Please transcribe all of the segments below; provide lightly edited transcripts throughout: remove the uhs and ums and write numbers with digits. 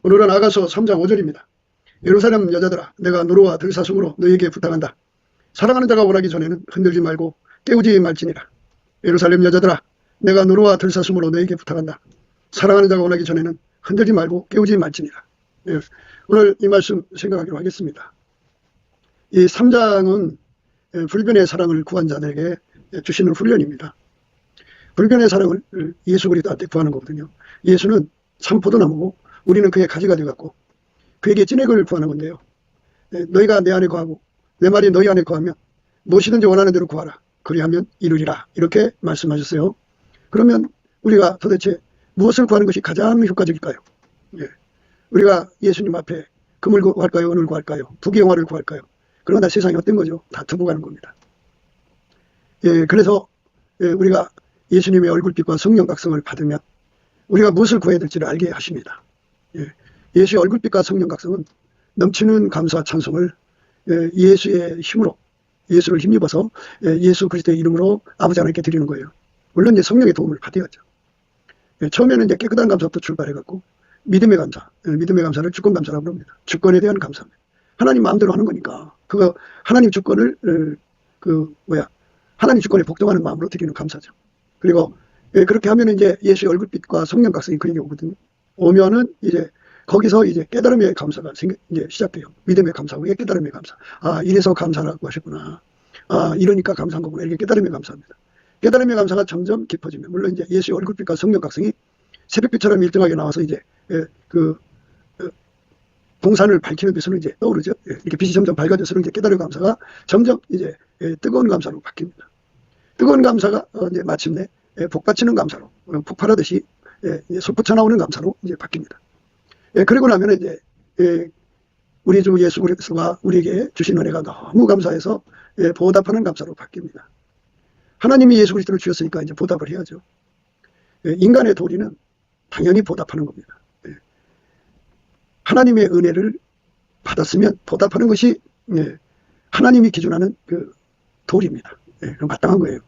오늘은 아가서 3장 5절입니다. 예루살렘 여자들아 내가 노루와 들사슴으로 너희에게 부탁한다. 사랑하는 자가 원하기 전에는 흔들지 말고 깨우지 말지니라. 예루살렘 여자들아 내가 노루와 들사슴으로 너희에게 부탁한다. 사랑하는 자가 원하기 전에는 흔들지 말고 깨우지 말지니라. 네, 오늘 이 말씀 생각하기로 하겠습니다. 이 3장은 불변의 사랑을 구한 자들에게 주시는 훈련입니다. 불변의 사랑을 예수 그리스도한테 구하는 거거든요. 예수는 참 포도나무고 우리는 그의 가지가 되어갖고 그에게 찐액을 구하는 건데요. 너희가 내 안에 거하고 내 말이 너희 안에 거하면 무엇이든지 원하는 대로 구하라. 그리하면 이루리라. 이렇게 말씀하셨어요. 그러면 우리가 도대체 무엇을 구하는 것이 가장 효과적일까요? 우리가 예수님 앞에 금을 구할까요? 은을 구할까요? 부귀영화를 구할까요? 그러나 세상이 어떤 거죠? 다 두고 가는 겁니다. 그래서 우리가 예수님의 얼굴빛과 성령 각성을 받으면 우리가 무엇을 구해야 될지를 알게 하십니다. 예수의 얼굴빛과 성령 각성은 넘치는 감사와 찬송을 예수의 힘으로 예수를 힘입어서 예수 그리스도의 이름으로 아버지 하나님께 드리는 거예요. 물론 이제 성령의 도움을 받아야죠. 처음에는 이제 깨끗한 감사부터 출발해갖고 믿음의 감사, 믿음의 감사를 주권 감사라고 합니다. 주권에 대한 감사입니다. 하나님 마음대로 하는 거니까 그거 하나님 주권을 하나님 주권에 복종하는 마음으로 드리는 감사죠. 그리고 그렇게 하면 이제 예수의 얼굴빛과 성령 각성이 그에게 오거든요. 오면은 이제 거기서 이제 깨달음의 감사가 이제 시작돼요. 믿음의 감사 후에 깨달음의 감사. 아, 이래서 감사라고 하셨구나. 아, 이러니까 감사한 거구나. 이렇게 깨달음의 감사입니다. 깨달음의 감사가 점점 깊어지면, 물론 이제 예수의 얼굴빛과 성령 각성이 새벽빛처럼 일정하게 나와서 이제 동산을 밝히는 데서는 이제 떠오르죠. 이렇게 빛이 점점 밝아져서 이제 깨달음의 감사가 점점 이제 뜨거운 감사로 바뀝니다. 뜨거운 감사가 이제 마침내 복받치는 감사로, 폭발하듯이 솟구쳐 나오는 감사로 이제 바뀝니다. 그리고 나면 이제 우리 주 예수 그리스도가 우리에게 주신 은혜가 너무 감사해서 보답하는 감사로 바뀝니다. 하나님이 예수 그리스도를 주셨으니까 이제 보답을 해야죠. 인간의 도리는 당연히 보답하는 겁니다. 하나님의 은혜를 받았으면 보답하는 것이 하나님이 기준하는 그 도리입니다. 마땅한 거예요.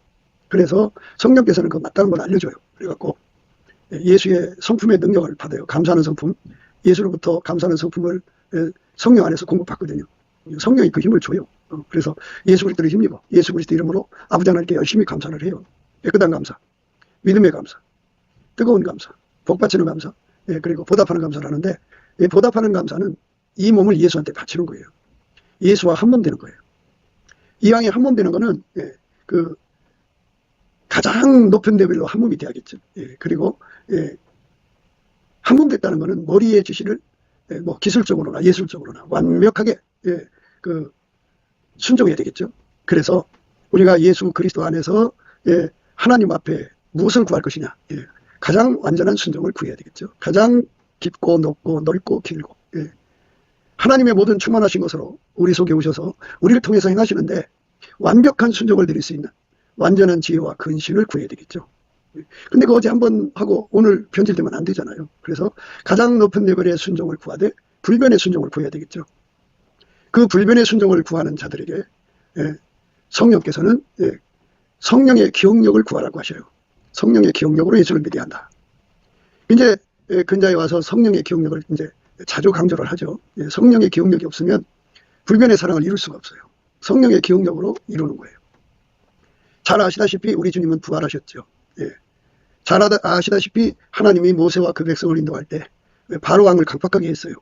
그래서 성령께서는 그 마땅한 걸 알려줘요. 그래갖고 예수의 성품의 능력을 받아요. 감사하는 성품. 예수로부터 감사하는 성품을 성령 안에서 공급받거든요. 성령이 그 힘을 줘요. 그래서 예수 그리스도를 힘입어 예수 그리스도 이름으로 아버지 하나님께 열심히 감사를 해요. 깨끗한 감사, 믿음의 감사, 뜨거운 감사, 복받치는 감사, 그리고 보답하는 감사를 하는데, 보답하는 감사는 이 몸을 예수한테 바치는 거예요. 예수와 한 몸 되는 거예요. 이왕에 한 몸 되는 거는 가장 높은 레벨로 한 몸이 돼야겠죠. 그리고 한 몸 됐다는 거는 머리의 지시를 뭐 기술적으로나 예술적으로나 완벽하게 순종해야 되겠죠. 그래서 우리가 예수 그리스도 안에서 하나님 앞에 무엇을 구할 것이냐, 가장 완전한 순종을 구해야 되겠죠. 가장 깊고 높고 넓고 길고 하나님의 모든 충만하신 것으로 우리 속에 오셔서 우리를 통해서 행하시는데 완벽한 순종을 드릴 수 있는 완전한 지혜와 근신을 구해야 되겠죠. 근데 그거 어제 한번 하고 오늘 변질되면 안 되잖아요. 그래서 가장 높은 레벨의 순종을 구하되 불변의 순종을 구해야 되겠죠. 그 불변의 순종을 구하는 자들에게 성령께서는 성령의 기억력을 구하라고 하셔요. 성령의 기억력으로 예수를 믿어야 한다. 이제 근자에 와서 성령의 기억력을 이제 자주 강조를 하죠. 성령의 기억력이 없으면 불변의 사랑을 이룰 수가 없어요. 성령의 기억력으로 이루는 거예요. 잘 아시다시피 우리 주님은 부활하셨죠. 잘 아시다시피 하나님이 모세와 그 백성을 인도할 때 바로 왕을 강팍하게 했어요.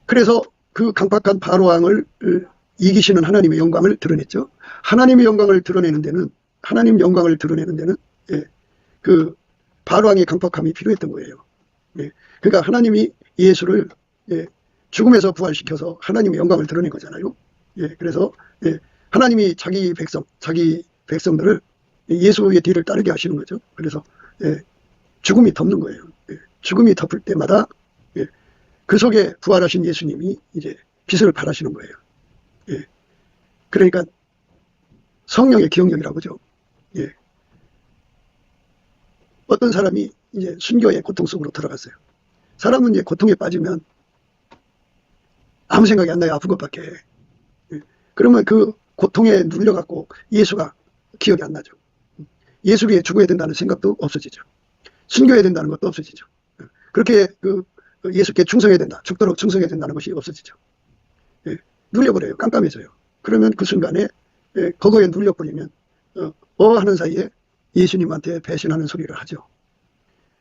그래서 그 강팍한 바로 왕을 이기시는 하나님의 영광을 드러냈죠. 하나님의 영광을 드러내는 데는 그 바로 왕의 강팍함이 필요했던 거예요. 그러니까 하나님이 예수를 죽음에서 부활시켜서 하나님의 영광을 드러낸 거잖아요. 그래서 하나님이 자기 백성들을 예수의 뒤를 따르게 하시는 거죠. 그래서 죽음이 덮는 거예요. 죽음이 덮을 때마다 그 속에 부활하신 예수님이 이제 빛을 발하시는 거예요. 그러니까 성령의 기억력이라고 하죠. 어떤 사람이 이제 순교의 고통 속으로 들어갔어요. 사람은 이제 고통에 빠지면 아무 생각이 안 나요. 아픈 것밖에. 그러면 그 고통에 눌려갖고 예수가 기억이 안 나죠. 예수 위에 죽어야 된다는 생각도 없어지죠. 순교해야 된다는 것도 없어지죠. 그렇게 예수께 충성해야 된다, 죽도록 충성해야 된다는 것이 없어지죠. 예, 눌려버려요. 깜깜해져요. 그러면 그 순간에 그거에 눌려버리면 하는 사이에 예수님한테 배신하는 소리를 하죠.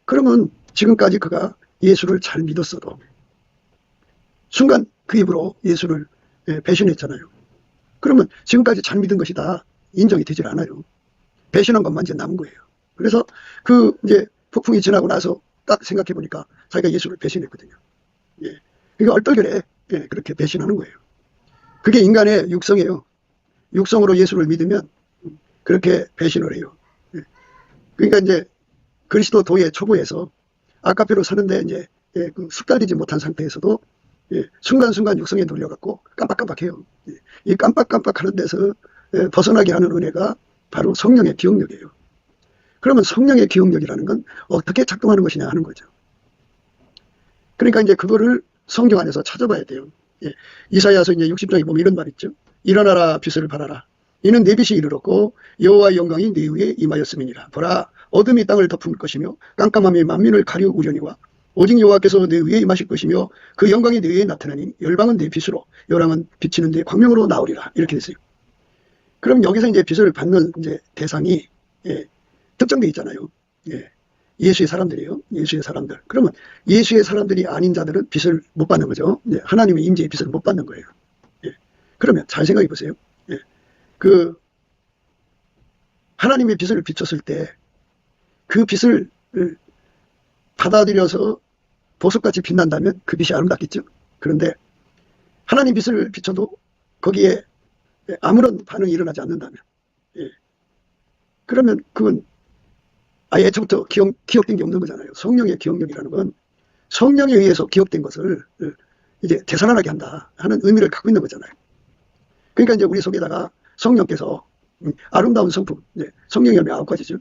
그러면 지금까지 그가 예수를 잘 믿었어도 순간 그 입으로 예수를 배신했잖아요. 그러면 지금까지 잘 믿은 것이 다 인정이 되질 않아요. 배신한 것만 이제 남은 거예요. 그래서 이제 폭풍이 지나고 나서 딱 생각해 보니까 자기가 예수를 배신했거든요. 예. 그러니까 얼떨결에 그렇게 배신하는 거예요. 그게 인간의 육성이에요. 육성으로 예수를 믿으면 그렇게 배신을 해요. 예. 그러니까 이제 그리스도도의 초보에서 아카페로 사는데 이제 숙달되지 못한 상태에서도 순간순간 육성에 눌려갖고 깜빡깜빡해요. 이 깜빡깜빡하는 데서 벗어나게 하는 은혜가 바로 성령의 기억력이에요. 그러면 성령의 기억력이라는 건 어떻게 작동하는 것이냐 하는 거죠. 그러니까 이제 그거를 성경 안에서 찾아봐야 돼요. 이사야서 이제 60장에 보면 이런 말 있죠. 일어나라, 빛을 발하라. 이는 내 빛이 이르렀고 여호와의 영광이 네 위에 임하였음이니라. 보라, 어둠이 땅을 덮을 것이며 깜깜함이 만민을 가려우려니와 오직 여호와께서 내 위에 임하실 것이며 그 영광이 내 위에 나타나니 열방은 내 빛으로 요람은 비치는 데 광명으로 나오리라. 이렇게 됐어요. 그럼 여기서 이제 빛을 받는 이제 대상이 특정되어 있잖아요. 예수의 사람들이에요. 예수의 사람들. 그러면 예수의 사람들이 아닌 자들은 빛을 못 받는 거죠. 하나님의 임재의 빛을 못 받는 거예요. 그러면 잘 생각해 보세요. 하나님의 빛을 비췄을 때 그 빛을 받아들여서 보석같이 빛난다면 그 빛이 아름답겠죠. 그런데 하나님 빛을 비춰도 거기에 아무런 반응이 일어나지 않는다면 그러면 그건 아예 처음부터 기억된 게 없는 거잖아요. 성령의 기억력이라는 건 성령에 의해서 기억된 것을 이제 되살아나게 한다 하는 의미를 갖고 있는 거잖아요. 그러니까 이제 우리 속에다가 성령께서 아름다운 성품, 성령의 열매 9가지죠.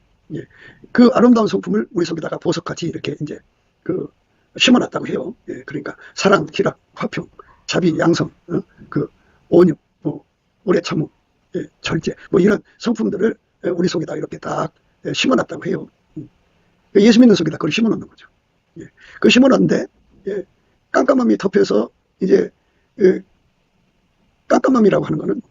그 아름다운 성품을 우리 속에다가 보석같이 이렇게 이제 심어놨다고 해요. 그러니까 사랑, 희락, 화평, 자비, 양성, 온유, 오래 참음, 절제, 이런 성품들을 우리 속에다 이렇게 딱 심어놨다고 해요. 예수 믿는 속에다 그걸 심어놓는 거죠. 그 심어놨는데 깜깜함이 덮여서 이제 깜깜함이라고 하는 거는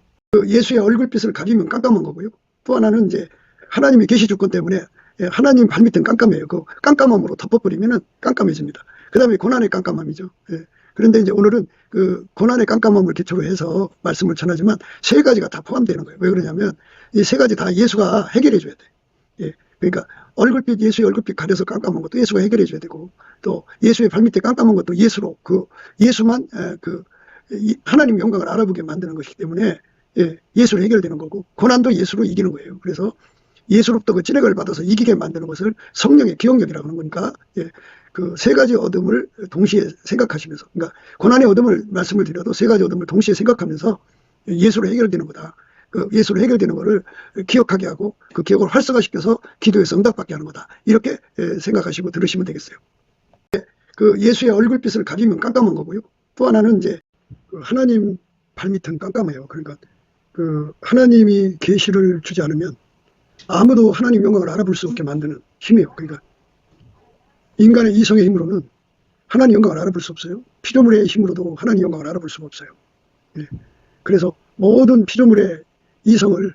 예수의 얼굴빛을 가리면 깜깜한 거고요. 또 하나는 이제 하나님의 계시 주권 때문에 하나님 발밑은 깜깜해요. 그 깜깜함으로 덮어버리면은 깜깜해집니다. 그 다음에 고난의 깜깜함이죠. 그런데 이제 오늘은 그 고난의 깜깜함을 기초로 해서 말씀을 전하지만 세 가지가 다 포함되는 거예요. 왜 그러냐면 이 세 가지 다 예수가 해결해 줘야 돼. 그러니까 예수의 얼굴빛 가려서 깜깜한 것도 예수가 해결해 줘야 되고, 또 예수의 발밑에 깜깜한 것도 예수로 예수만 하나님 영광을 알아보게 만드는 것이기 때문에 예수로 해결되는 거고, 고난도 예수로 이기는 거예요. 그래서 예수로부터 그 찌레기를 받아서 이기게 만드는 것을 성령의 기억력이라고 하는 거니까 그 세 가지 어둠을 동시에 생각하시면서, 그러니까 고난의 어둠을 말씀을 드려도 세 가지 어둠을 동시에 생각하면서 예수로 해결되는 거다. 그 예수로 해결되는 거를 기억하게 하고 그 기억을 활성화시켜서 기도에서 응답받게 하는 거다. 이렇게 생각하시고 들으시면 되겠어요. 그 예수의 얼굴빛을 가리면 깜깜한 거고요. 또 하나는 이제 하나님 발밑은 깜깜해요. 그러니까 하나님이 계시를 주지 않으면 아무도 하나님 영광을 알아볼 수 없게 만드는 힘이에요. 그러니까 인간의 이성의 힘으로는 하나님 영광을 알아볼 수 없어요. 피조물의 힘으로도 하나님 영광을 알아볼 수가 없어요. 그래서 모든 피조물의 이성을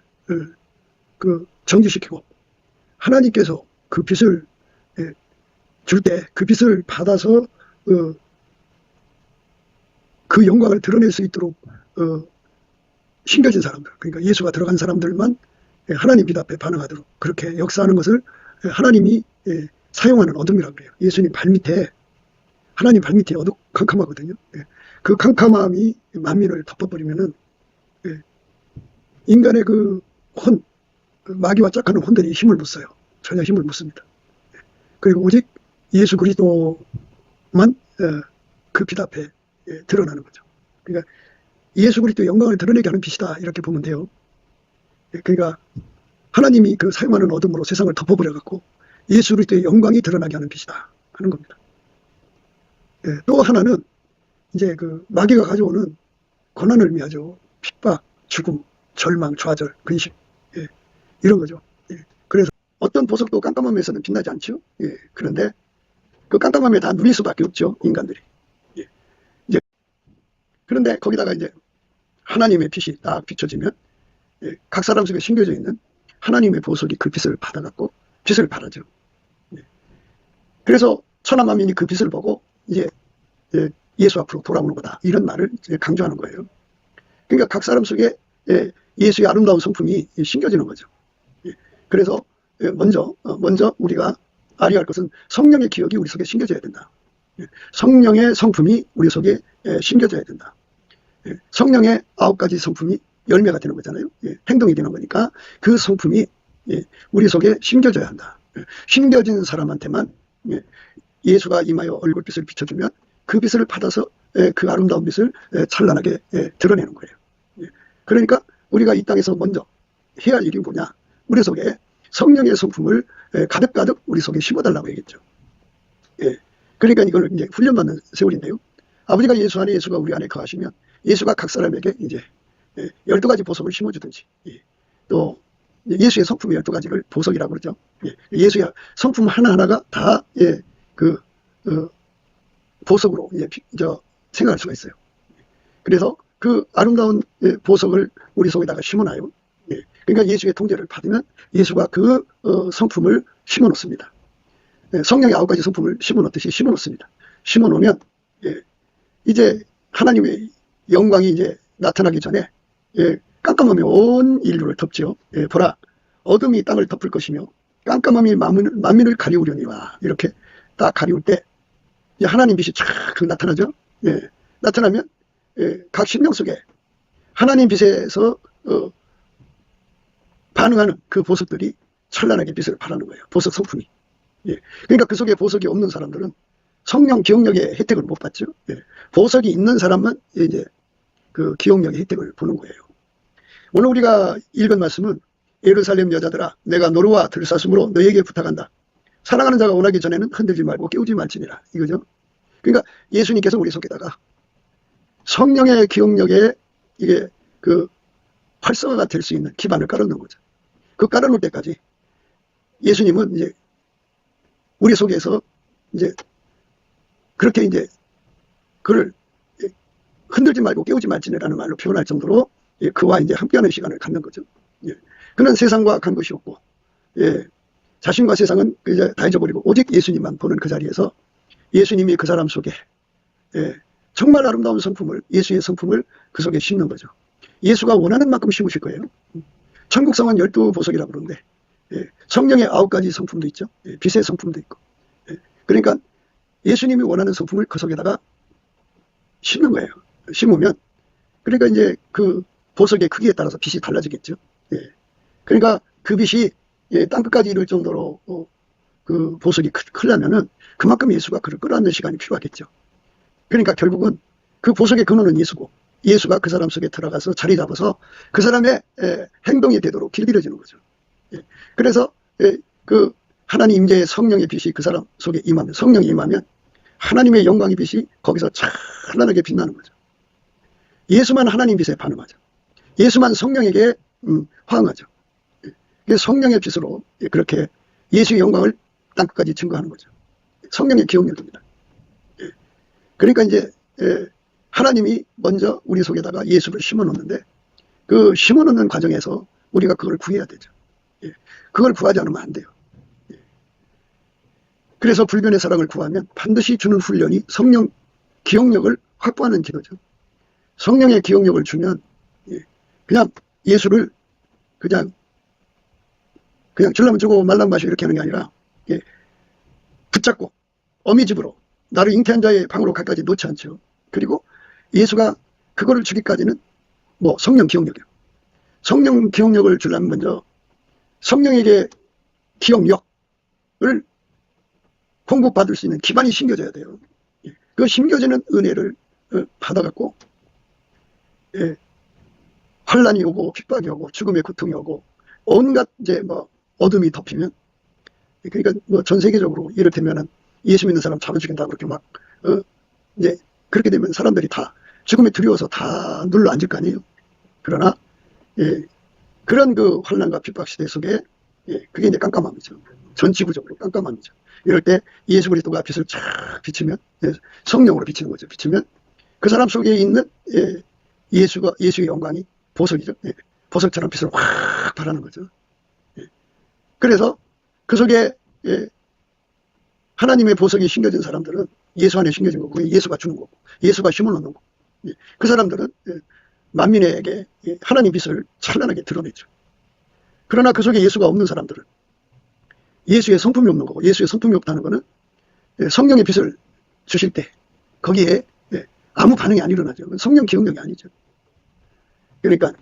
정지시키고 하나님께서 그 빛을 줄 때 그 빛을 받아서 그 영광을 드러낼 수 있도록 심겨진 사람들, 그러니까 예수가 들어간 사람들만 하나님 빛 앞에 반응하도록 그렇게 역사하는 것을 하나님이 사용하는 어둠이라고 그래요. 예수님 발밑에, 하나님 발밑에 캄캄하거든요. 그 캄캄함이 만민을 덮어버리면은 인간의 마귀와 짝하는 혼들이 힘을 못 써요. 전혀 힘을 못 씁니다. 그리고 오직 예수 그리스도만 그 빛 앞에 드러나는 거죠. 그러니까 예수 그리스도의 영광을 드러내게 하는 빛이다, 이렇게 보면 돼요. 그러니까 하나님이 사용하는 어둠으로 세상을 덮어버려갖고 예수 그리스도의 영광이 드러나게 하는 빛이다 하는 겁니다. 또 하나는 이제 마귀가 가져오는 고난을 의미하죠. 핍박, 죽음, 절망, 좌절, 근심, 이런 거죠. 그래서 어떤 보석도 깜깜함에서는 빛나지 않죠. 그런데 그 깜깜함에 다 누릴 수밖에 없죠, 인간들이. 예. 이제 그런데 거기다가 이제 하나님의 빛이 딱 비춰지면, 예, 각 사람 속에 심겨져 있는 하나님의 보석이 그 빛을 받아갖고 빛을 발하죠. 예. 그래서 천하만민이 그 빛을 보고 이제, 예, 예수 앞으로 돌아오는 거다, 이런 말을 강조하는 거예요. 그러니까 각 사람 속에, 예, 예수의 아름다운 성품이 심겨지는 거죠. 예. 그래서 먼저 우리가 알아야 할 것은 성령의 기억이 우리 속에 심겨져야 된다. 예. 성령의 성품이 우리 속에 심겨져야 된다. 예. 성령의 9가지 성품이 열매가 되는 거잖아요. 예. 행동이 되는 거니까 그 성품이, 예, 우리 속에 심겨져야 한다. 예. 심겨진 사람한테만, 예, 예수가 임하여 얼굴빛을 비춰주면 그 빛을 받아서, 예, 그 아름다운 빛을, 예, 찬란하게, 예, 드러내는 거예요. 예. 그러니까 우리가 이 땅에서 먼저 해야 할 일이 뭐냐, 우리 속에 성령의 성품을, 예, 가득가득 우리 속에 심어달라고 얘기했죠. 예. 그러니까 이걸 이제 훈련받는 세월인데요. 아버지가 예수 안에, 예수가 우리 안에 거하시면 예수가 각 사람에게 이제, 예, 12가지 보석을 심어주든지, 예, 또 예수의 성품의 12가지를 보석이라고 그러죠. 예. 예수의 성품 하나하나가 다, 예, 그 보석으로, 예, 생각할 수가 있어요. 그래서 그 아름다운, 예, 보석을 우리 속에다가 심어놔요. 예. 그러니까 예수의 통제를 받으면 예수가 그 성품을 심어 놓습니다. 예. 성령의 9가지 성품을 심어 놓듯이 심어 놓습니다. 심어 놓으면, 예, 이제 하나님의 영광이 이제 나타나기 전에, 예, 깜깜함이 온 인류를 덮지요. 예, 보라, 어둠이 땅을 덮을 것이며 깜깜함이 만민을 가리우려니와, 이렇게 딱 가리울 때 하나님 빛이 촥 나타나죠. 예. 나타나면, 예, 각 심령 속에 하나님 빛에서 반응하는 그 보석들이 찬란하게 빛을 발하는 거예요. 보석 성품이. 예. 그러니까 그 속에 보석이 없는 사람들은 성령 기억력의 혜택을 못 받죠. 예. 보석이 있는 사람만 이제 그 기억력의 혜택을 보는 거예요. 오늘 우리가 읽은 말씀은, 예루살렘 여자들아, 내가 노루와 들사슴으로 너에게 부탁한다. 사랑하는 자가 원하기 전에는 흔들지 말고 깨우지 말지니라, 이거죠. 그러니까 예수님께서 우리 속에다가 성령의 기억력에 이게 그 활성화가 될 수 있는 기반을 깔아놓은 거죠. 그 깔아놓을 때까지 예수님은 이제 우리 속에서 이제 그렇게 이제 그를 흔들지 말고 깨우지 말지라는 말로 표현할 정도로, 예, 그와 이제 함께하는 시간을 갖는 거죠. 예. 그는 세상과 간 것이 없고, 예, 자신과 세상은 이제 다 잊어버리고 오직 예수님만 보는 그 자리에서 예수님이 그 사람 속에, 예, 정말 아름다운 성품을, 예수의 성품을 그 속에 심는 거죠. 예수가 원하는 만큼 심으실 거예요. 천국성은 12보석이라고 그러는데, 예, 성령의 9가지 성품도 있죠. 예, 빛의 성품도 있고. 예, 그러니까 예수님이 원하는 성품을 그 속에다가 심는 거예요. 심으면, 그러니까 이제 그 보석의 크기에 따라서 빛이 달라지겠죠. 예, 그러니까 그 빛이, 예, 땅끝까지 이를 정도로 그 보석이 크려면은 그만큼 예수가 그를 끌어안는 시간이 필요하겠죠. 그러니까 결국은 그 보석의 근원은 예수고, 예수가 그 사람 속에 들어가서 자리 잡아서 그 사람의, 행동이 되도록 길들여지는 거죠. 예. 그래서, 예, 그 하나님 임재의 성령의 빛이 그 사람 속에 임하면, 성령이 임하면 하나님의 영광의 빛이 거기서 찬란하게 빛나는 거죠. 예수만 하나님 빛에 반응하죠. 예수만 성령에게 화응하죠. 예. 성령의 빛으로, 예, 그렇게 예수의 영광을 땅끝까지 증거하는 거죠. 성령의 기억력입니다. 예. 그러니까 이제, 예, 하나님이 먼저 우리 속에다가 예수를 심어놓는데, 그 심어놓는 과정에서 우리가 그걸 구해야 되죠. 예. 그걸 구하지 않으면 안 돼요. 예. 그래서 불변의 사랑을 구하면 반드시 주는 훈련이 성령 기억력을 확보하는 기도죠. 성령의 기억력을 주면, 예, 그냥 예수를 그냥 주려면 주고 말라면 마시고 이렇게 하는 게 아니라, 예, 붙잡고 어미집으로, 나를 잉태한 자의 방으로 가까이 놓지 않죠. 그리고 예수가 그거를 주기까지는 뭐 성령 기억력이요. 성령 기억력을 주려면 먼저 성령에게 기억력을 공급받을 수 있는 기반이 심겨져야 돼요. 예. 그 심겨지는 은혜를 받아갖고, 예, 환란이 오고 핍박이 오고 죽음의 고통이 오고 온갖 이제 뭐 어둠이 덮이면, 그러니까 뭐 전 세계적으로 이를테면은 예수 믿는 사람 잡아 죽인다 그렇게 막, 이제 그렇게 되면 사람들이 다 죽음에 두려워서 다 눌러 앉을 거 아니에요. 그러나, 예, 그런 그 환란과 핍박 시대 속에 예, 그게 이제 깜깜함이죠. 전 지구적으로 깜깜함이죠. 이럴 때 예수 그리스도가 빛을 쫙 비추면, 예, 성령으로 비치는 거죠. 비추면 그 사람 속에 있는, 예, 예수의 영광이 보석이죠. 예, 보석처럼 빛을 확 발하는 거죠. 예, 그래서 그 속에, 예, 하나님의 보석이 심겨진 사람들은 예수 안에 심겨진 거고, 예수가 주는 거고, 예수가 힘을 얻는 거고, 예, 그 사람들은, 예, 만민에게, 예, 하나님 빛을 찬란하게 드러내죠. 그러나 그 속에 예수가 없는 사람들은 예수의 성품이 없는 거고, 예수의 성품이 없다는 것은, 예, 성령의 빛을 주실 때 거기에, 예, 아무 반응이 안 일어나죠. 성령 기억력이 아니죠. 그러니까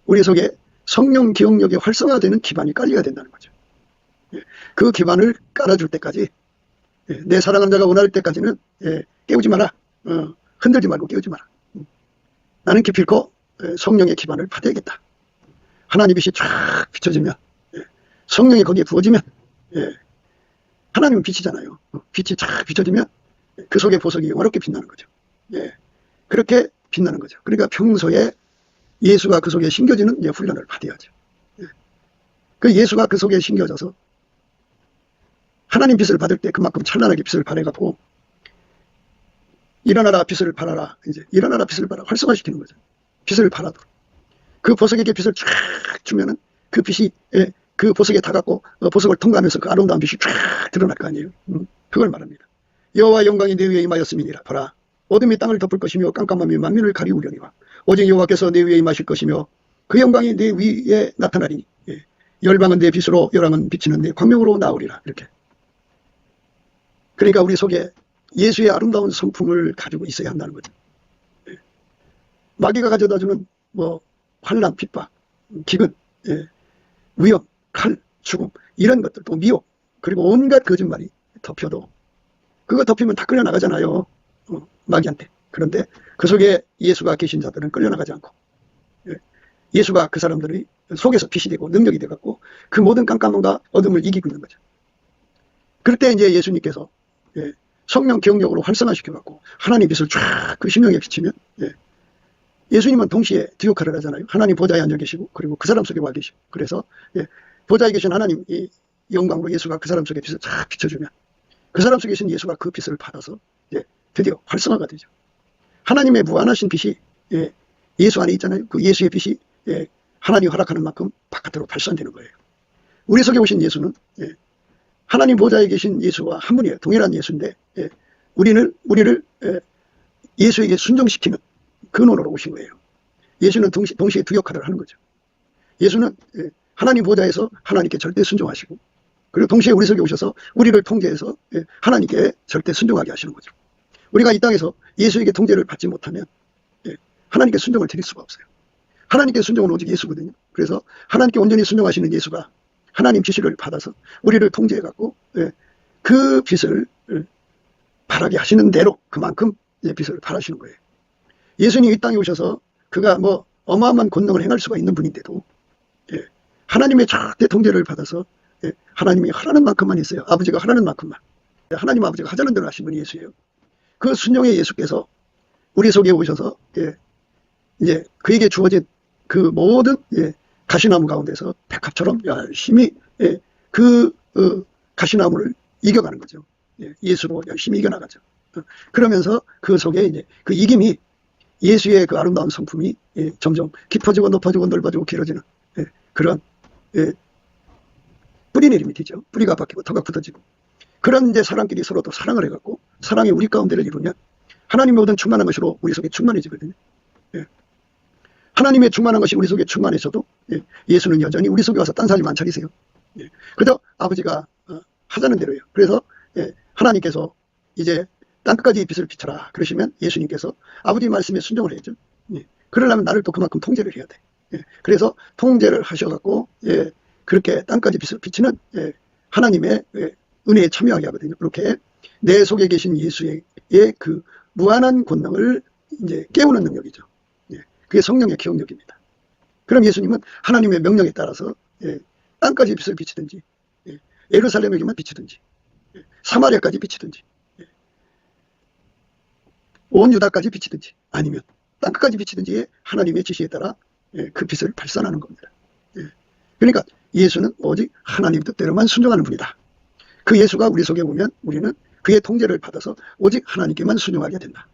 우리 속에 성령 기억력이 활성화되는 기반이 깔려야 된다는 거죠. 예, 그 기반을 깔아줄 때까지, 예, 내 사랑하는 자가 원할 때까지는, 예, 깨우지 마라. 흔들지 말고 깨우지 마라. 나는 기필코, 예, 성령의 기반을 받아야겠다. 하나님 빛이 쫙 비춰지면, 예, 성령이 거기에 부어지면, 예, 하나님은 빛이잖아요. 빛이 쫙 비춰지면 그 속에 보석이 영화롭게 빛나는 거죠. 예, 그렇게 빛나는 거죠. 그러니까 평소에 예수가 그 속에 심겨지는, 예, 훈련을 받아야죠. 예, 그 예수가 그 속에 심겨져서 하나님 빛을 받을 때 그만큼 찬란하게 빛을 발해갖고, 일어나라 빛을 발하라, 이제 일어나라 빛을 발하, 활성화시키는 거죠. 빛을 발하도록. 그 보석에게 빛을 쫙 주면은 그 빛이, 예, 그 보석에 닿았고, 보석을 통과하면서 그 아름다운 빛이 쫙 드러날 거 아니에요. 그걸 말합니다. 여호와 영광이 내 위에 임하였음이니라. 보라, 어둠이 땅을 덮을 것이며 깜깜함이 만민을 가리우려니와 오직 여호와께서 내 위에 임하실 것이며 그 영광이 내 위에 나타나리니, 예, 열방은 내 빛으로 열왕은 비치는 내 광명으로 나오리라. 이렇게. 그러니까 우리 속에 예수의 아름다운 성품을 가지고 있어야 한다는 거죠. 예. 마귀가 가져다주는 뭐 환난, 핍박, 기근, 예, 위험, 칼, 죽음, 이런 것들, 또 미혹, 그리고 온갖 거짓말이 덮여도 그거 덮이면 다 끌려나가잖아요. 마귀한테. 그런데 그 속에 예수가 계신 자들은 끌려나가지 않고, 예, 예수가 그 사람들의 속에서 빛이 되고 능력이 되갖고 그 모든 깜깜함과 어둠을 이기고 있는 거죠. 그럴 때 이제 예수님께서, 예, 성령 기억력으로 활성화시켜갖고 하나님 빛을 쫙 그 심령에 비치면, 예, 예수님은 동시에 두 역할을 하잖아요. 하나님 보좌에 앉아 계시고 그리고 그 사람 속에 와 계시고. 그래서, 예, 보좌에 계신 하나님 이 영광으로 예수가 그 사람 속에 빛을 쫙 비춰주면 그 사람 속에 계신 예수가 그 빛을 받아서, 예, 드디어 활성화가 되죠. 하나님의 무한하신 빛이, 예, 예수 안에 있잖아요. 그 예수의 빛이, 예, 하나님이 허락하는 만큼 바깥으로 발산되는 거예요. 우리 속에 오신 예수는, 예, 하나님 보좌에 계신 예수와 한 분이에요. 동일한 예수인데, 예, 우리를, 예, 예수에게 순종시키는 근원으로 오신 거예요. 예수는 동시에 두 역할을 하는 거죠. 예수는, 예, 하나님 보좌에서 하나님께 절대 순종하시고, 그리고 동시에 우리 속에 오셔서 우리를 통제해서, 예, 하나님께 절대 순종하게 하시는 거죠. 우리가 이 땅에서 예수에게 통제를 받지 못하면, 예, 하나님께 순종을 드릴 수가 없어요. 하나님께 순종은 오직 예수거든요. 그래서 하나님께 온전히 순종하시는 예수가 하나님 지시를 받아서 우리를 통제해갖고, 예, 그 빛을, 예, 발하게 하시는 대로 그만큼, 예, 빛을 발하시는 거예요. 예수님이 이 땅에 오셔서 그가 뭐 어마어마한 권능을 행할 수가 있는 분인데도, 예, 하나님의 절대 통제를 받아서, 예, 하나님이 하라는 만큼만 했어요. 아버지가 하라는 만큼만. 하나님 아버지가 하자는 대로 하신 분이 예수예요. 그 순종의 예수께서 우리 속에 오셔서, 예, 이제 그에게 주어진 그 모든, 예, 가시나무 가운데서 백합처럼 열심히, 예, 그, 가시나무를 이겨가는 거죠. 예, 예수로 열심히 이겨나가죠. 그러면서 그 속에 이제 그 이김이 예수의 그 아름다운 성품이, 예, 점점 깊어지고 높아지고 넓어지고 길어지는, 예, 그런, 예, 뿌리 내림이 되죠. 뿌리가 바뀌고 터가 굳어지고. 그런 이제 사람끼리 서로 또 사랑을 해갖고 사랑이 우리 가운데를 이루면 하나님의 모든 충만한 것으로 우리 속에 충만해지거든요. 예. 하나님의 충만한 것이 우리 속에 충만해져도, 예, 예수는 여전히 우리 속에 와서 딴사람 안 차리세요. 예. 그저 아버지가, 하자는 대로예요. 그래서, 예, 하나님께서 이제 땅끝까지 빛을 비춰라 그러시면 예수님께서 아버지 말씀에 순종을 해야죠. 예. 그러려면 나를 또 그만큼 통제를 해야 돼. 예. 그래서 통제를 하셔갖고, 예, 그렇게 땅까지 빛을 비치는, 예, 하나님의, 예, 은혜에 참여하게 하거든요. 그렇게 내 속에 계신 예수의 그 무한한 권능을 이제 깨우는 능력이죠. 예. 그게 성령의 기억력입니다. 그럼 예수님은 하나님의 명령에 따라서, 예, 땅까지 빛을 비치든지, 예, 예루살렘에게만 비치든지, 예, 사마리아까지 비치든지, 예, 온 유다까지 비치든지, 아니면 땅끝까지 비치든지 하나님의 지시에 따라, 예, 그 빛을 발산하는 겁니다. 예. 그러니까 예수는 오직 하나님 뜻대로만 순종하는 분이다. 그 예수가 우리 속에 오면 우리는 그의 통제를 받아서 오직 하나님께만 순종하게 된다.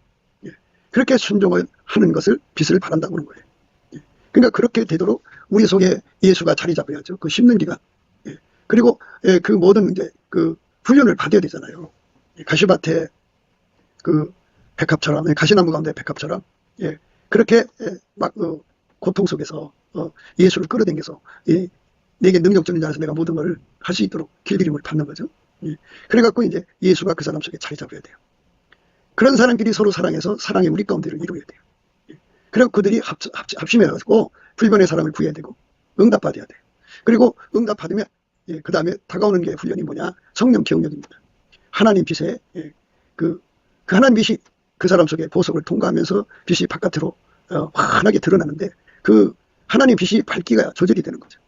예. 그렇게 순종을 하는 것을 빛을 발한다고 하는 거예요. 예. 그러니까 그렇게 되도록 우리 속에 예수가 자리 잡아야죠. 그 심는 기간. 예. 그리고 그 모든 이제 그 훈련을 받아야 되잖아요. 가시밭에 그 백합처럼, 가시나무 가운데 백합처럼, 예. 그렇게 막 고통 속에서 예수를 끌어당겨서 내게 능력적인 자라서 내가 모든 걸 할 수 있도록 길들임을 받는 거죠. 예. 그래갖고 이제 예수가 그 사람 속에 자리 잡아야 돼요. 그런 사람끼리 서로 사랑해서 사랑의 우리 가운데를 이루어야 돼요. 예. 그리고 그들이 합심해가지고 불변의 사람을 구해야 되고 응답받아야 돼요. 그리고 응답받으면 그 다음에 다가오는 게 훈련이 뭐냐? 성령 기억력입니다. 하나님 빛에 그 하나님 빛이 그 사람 속에 보석을 통과하면서 빛이 바깥으로 환하게 드러나는데 그 하나님 빛이 밝기가 조절이 되는 거죠.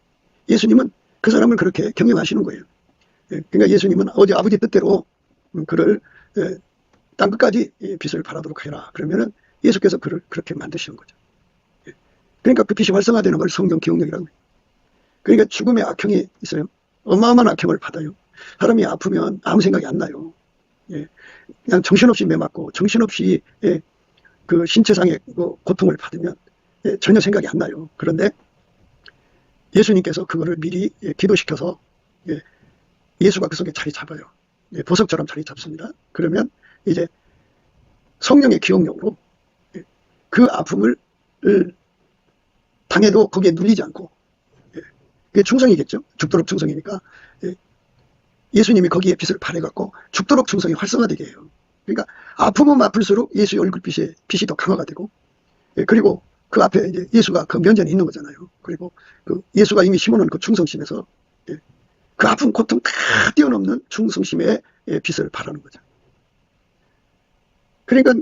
예수님은 그 사람을 그렇게 경영하시는 거예요. 그러니까 예수님은 어디 아버지 뜻대로 그를 땅 끝까지 빛을 발하도록 해라. 그러면은 예수께서 그를 그렇게 만드시는 거죠. 그러니까 그 빛이 활성화되는 걸 성령 기억력이라고 해요. 그러니까 죽음의 악형이 있어요. 어마어마한 악형을 받아요. 사람이 아프면 아무 생각이 안 나요. 그냥 정신없이 매맞고 정신없이 그 신체상의 고통을 받으면 전혀 생각이 안 나요. 그런데 예수님께서 그거를 미리 기도시켜서 예수가 그 속에 자리 잡아요. 보석처럼 자리 잡습니다. 그러면 이제 성령의 기억력으로 그 아픔을 당해도 거기에 눌리지 않고 그게 충성이겠죠. 죽도록 충성이니까 예수님이 거기에 빛을 발해갖고 죽도록 충성이 활성화되게 해요. 그러니까 아프면 아플수록 예수의 얼굴빛에 빛이 더 강화가 되고 그리고 그 앞에 이제 예수가 그 면전에 있는 거잖아요. 그리고 그 예수가 이미 심어놓은 그 충성심에서 그 아픈 고통 다 뛰어넘는 충성심의 빛을 발하는 거죠. 그러니까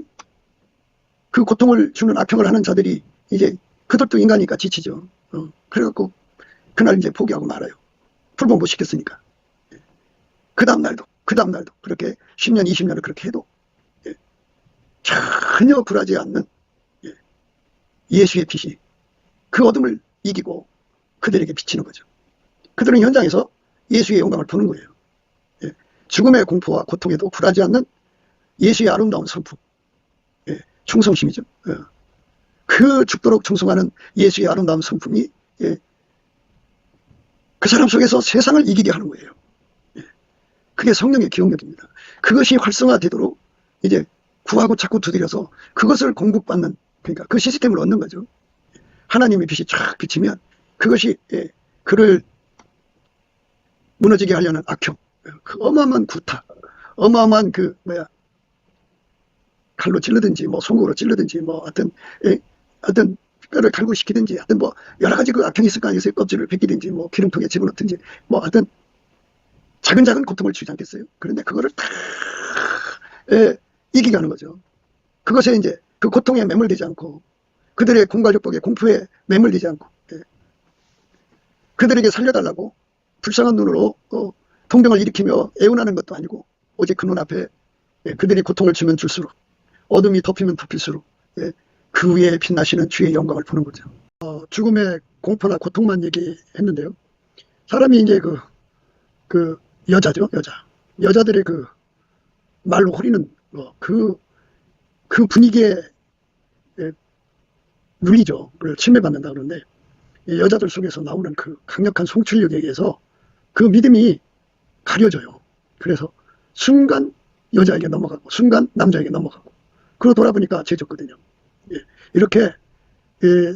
그 고통을 주는 악행을 하는 자들이 이제 그들도 인간이니까 지치죠. 그래갖고 그날 이제 포기하고 말아요. 풀봉 못 시켰으니까. 그 다음날도 그렇게 10년, 20년을 그렇게 해도 전혀 굴하지 않는 예수의 빛이 그 어둠을 이기고 그들에게 비치는 거죠. 그들은 현장에서 예수의 영광을 보는 거예요. 죽음의 공포와 고통에도 굴하지 않는 예수의 아름다운 성품, 충성심이죠. 그 죽도록 충성하는 예수의 아름다운 성품이 그 사람 속에서 세상을 이기게 하는 거예요. 그게 성령의 기억력입니다. 그것이 활성화되도록 이제 구하고 자꾸 두드려서 그것을 공급받는, 그러니까 그 시스템을 얻는 거죠. 하나님의 빛이 쫙 비치면 그것이 그를 무너지게 하려는 악형, 그 어마어마한 구타, 어마어마한 칼로 찔르든지 뭐 송구로 찔르든지 뭐 하여튼 뼈를 갈구시키든지 하여튼 뭐 여러 가지 그 악형이 있을 거 아니겠어요. 껍질을 벗기든지 뭐 기름통에 집어넣든지 뭐 하여튼 작은 고통을 주지 않겠어요. 그런데 그거를 다 이기게 하는 거죠. 그것에 이제 그 고통에 매몰되지 않고 그들의 공갈육복에 공포에 매몰되지 않고 그들에게 살려달라고 불쌍한 눈으로 통병을 일으키며 애원하는 것도 아니고 오직 그 눈앞에 그들이 고통을 주면 줄수록 어둠이 덮이면 덮일수록 그 위에 빛나시는 주의 영광을 보는 거죠. 죽음의 공포나 고통만 얘기했는데요. 사람이 이제 그 여자죠, 여자들의 그 말로 호리는 그 분위기에 눌리죠. 그걸 침해받는다 그러는데 여자들 속에서 나오는 그 강력한 송출력에 의해서 그 믿음이 가려져요. 그래서 순간 여자에게 넘어가고 순간 남자에게 넘어가고 그러고 돌아보니까 죄졌거든요. 이렇게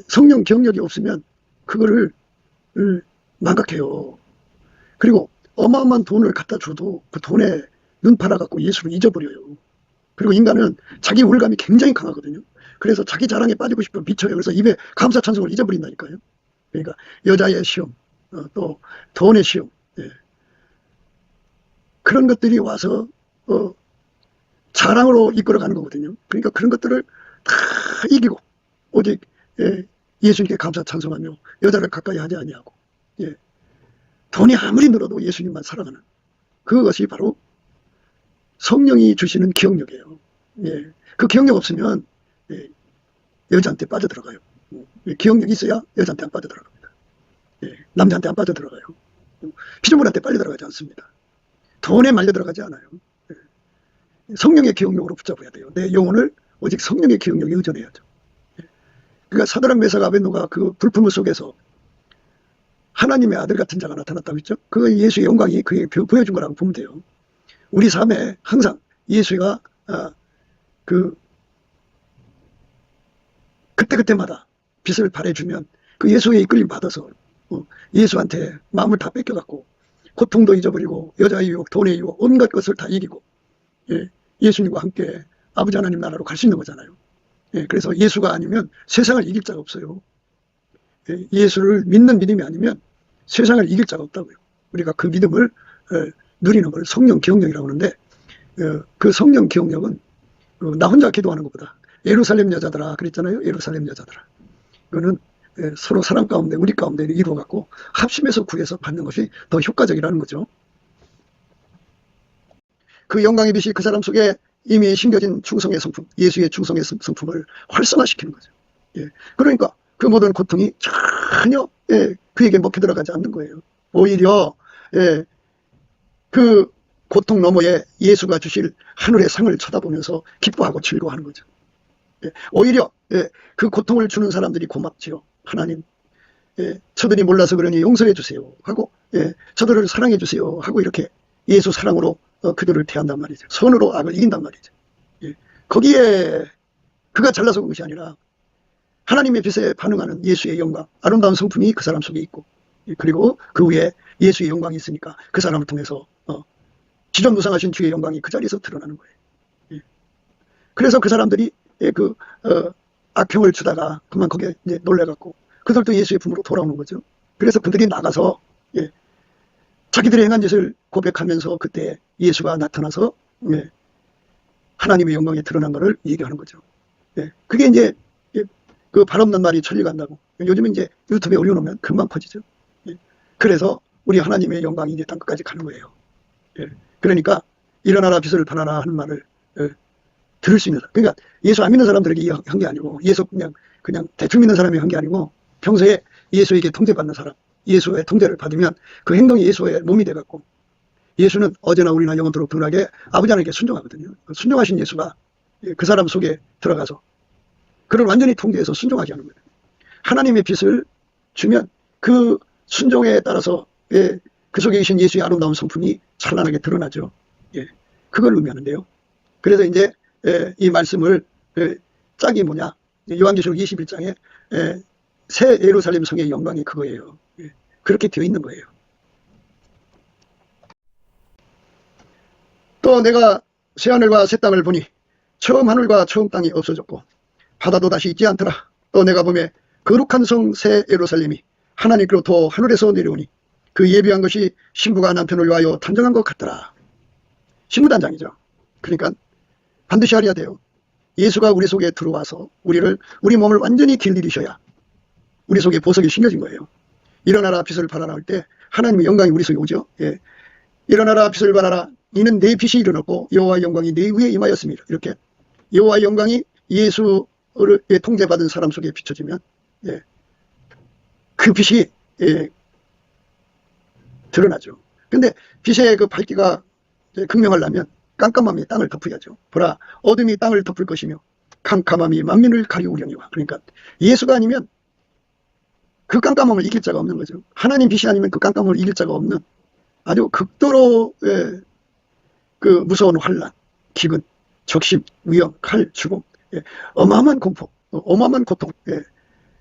성령 기억력이 없으면 그거를 망각해요. 그리고 어마어마한 돈을 갖다 줘도 그 돈에 눈 팔아갖고 예수를 잊어버려요. 그리고 인간은 자기 우월감이 굉장히 강하거든요. 그래서 자기 자랑에 빠지고 싶으면 미쳐요. 그래서 입에 감사 찬송을 잊어버린다니까요. 그러니까 여자의 시험, 또 돈의 시험, 그런 것들이 와서 자랑으로 이끌어가는 거거든요. 그러니까 그런 것들을 다 이기고 오직 예수님께 감사 찬송하며 여자를 가까이 하지 아니하고 돈이 아무리 늘어도 예수님만 사랑하는 그것이 바로 성령이 주시는 기억력이에요. 그 기억력 없으면 여자한테 빠져들어가요. 기억력이 있어야 여자한테 안 빠져들어갑니다. 남자한테 안 빠져들어가요. 피조물한테 빨려 들어가지 않습니다. 돈에 말려 들어가지 않아요. 성령의 기억력으로 붙잡아야 돼요. 내 영혼을 오직 성령의 기억력에 의존해야죠. 그러니까 사드락 메삭 아벳노가 그 불품 속에서 하나님의 아들 같은 자가 나타났다고 했죠. 그 예수의 영광이 그에게 보여준 거라고 보면 돼요. 우리 삶에 항상 예수가 그때마다 빛을 발해주면 그 예수의 이끌림 받아서 예수한테 마음을 다 뺏겨갖고 고통도 잊어버리고 여자의 유혹, 돈의 유혹, 온갖 것을 다 이기고 예수님과 함께 아버지 하나님 나라로 갈 수 있는 거잖아요. 그래서 예수가 아니면 세상을 이길 자가 없어요. 예수를 믿는 믿음이 아니면 세상을 이길 자가 없다고요. 우리가 그 믿음을 누리는 걸 성령 기억력이라고 하는데 그 성령 기억력은 나 혼자 기도하는 것보다 예루살렘 여자들아 그랬잖아요. 예루살렘 여자들아. 그거는 서로 사랑 가운데 우리 가운데 이루어갖고 합심해서 구해서 받는 것이 더 효과적이라는 거죠. 그 영광의 빛이 그 사람 속에 이미 심겨진 충성의 성품, 예수의 충성의 성품을 활성화시키는 거죠. 그러니까 그 모든 고통이 전혀 그에게 먹혀 들어가지 않는 거예요. 오히려 그 고통 너머에 예수가 주실 하늘의 상을 쳐다보면서 기뻐하고 즐거워하는 거죠. 오히려 그 고통을 주는 사람들이 고맙지요. 하나님, 저들이 몰라서 그러니 용서해 주세요 하고 저들을 사랑해 주세요 하고 이렇게 예수 사랑으로 그들을 대한단 말이죠. 선으로 악을 이긴단 말이죠. 거기에 그가 잘나서 그런 것이 아니라 하나님의 빛에 반응하는 예수의 영광, 아름다운 성품이 그 사람 속에 있고 그리고 그 위에 예수의 영광이 있으니까 그 사람을 통해서 지존무상하신 주의 영광이 그 자리에서 드러나는 거예요. 그래서 그 사람들이 악평을 주다가 그만 거기에 이제 놀래갖고 그들도 예수의 품으로 돌아오는 거죠. 그래서 그들이 나가서 자기들의 행한 짓을 고백하면서 그때 예수가 나타나서 하나님의 영광에 드러난 것을 얘기하는 거죠. 그게 이제 그 발 없는 말이 천리 간다고. 요즘은 이제 유튜브에 올려놓으면 금방 퍼지죠. 그래서 우리 하나님의 영광이 이제 땅끝까지 가는 거예요. 그러니까 일어나라 빛을 발하라 하는 말을 들을 수 있는 사람. 그러니까 예수 안 믿는 사람들에게 한 게 아니고 예수 그냥 대충 믿는 사람이 한 게 아니고 평소에 예수에게 통제받는 사람, 예수의 통제를 받으면 그 행동이 예수의 몸이 돼갖고 예수는 어제나 우리나 영원토록 등하게 아버지 하나님께 순종하거든요. 순종하신 예수가 그 사람 속에 들어가서 그를 완전히 통제해서 순종하게 하는 거예요. 하나님의 빛을 주면 그 순종에 따라서 그 속에 계신 예수의 아름다운 성품이 찬란하게 드러나죠. 그걸 의미하는데요. 그래서 이제 이 말씀을 짝이 뭐냐? 요한계시록 21장에 새 예루살렘 성의 영광이 그거예요. 그렇게 되어 있는 거예요. 또 내가 새 하늘과 새 땅을 보니 처음 하늘과 처음 땅이 없어졌고 바다도 다시 있지 않더라. 또 내가 보매 거룩한 성 새 예루살렘이 하나님께로부터 하늘에서 내려오니 그 예비한 것이 신부가 남편을 위하여 단정한 것 같더라. 신부단장이죠. 그러니까 반드시 알아야 돼요. 예수가 우리 속에 들어와서 우리 몸을 완전히 길들이셔야 우리 속에 보석이 심겨진 거예요. 일어나라 빛을 발하라 할 때 하나님의 영광이 우리 속에 오죠. 일어나라 빛을 발하라. 이는 내 빛이 일어났고 여호와의 영광이 내 위에 임하였습니다. 이렇게 여호와의 영광이 예수를 통제받은 사람 속에 비춰지면 그 빛이 드러나죠. 근데 빛의 그 밝기가 극명하려면 깜깜함이 땅을 덮어야죠. 보라, 어둠이 땅을 덮을 것이며 캄캄함이 만민을 가리우려니와. 그러니까 예수가 아니면 그 깜깜함을 이길 자가 없는 거죠. 하나님 빛이 아니면 그 깜깜함을 이길 자가 없는 아주 극도로 그 무서운 환란, 기근, 적심, 위험, 칼, 죽음, 어마어마한 공포, 어마어마한 고통,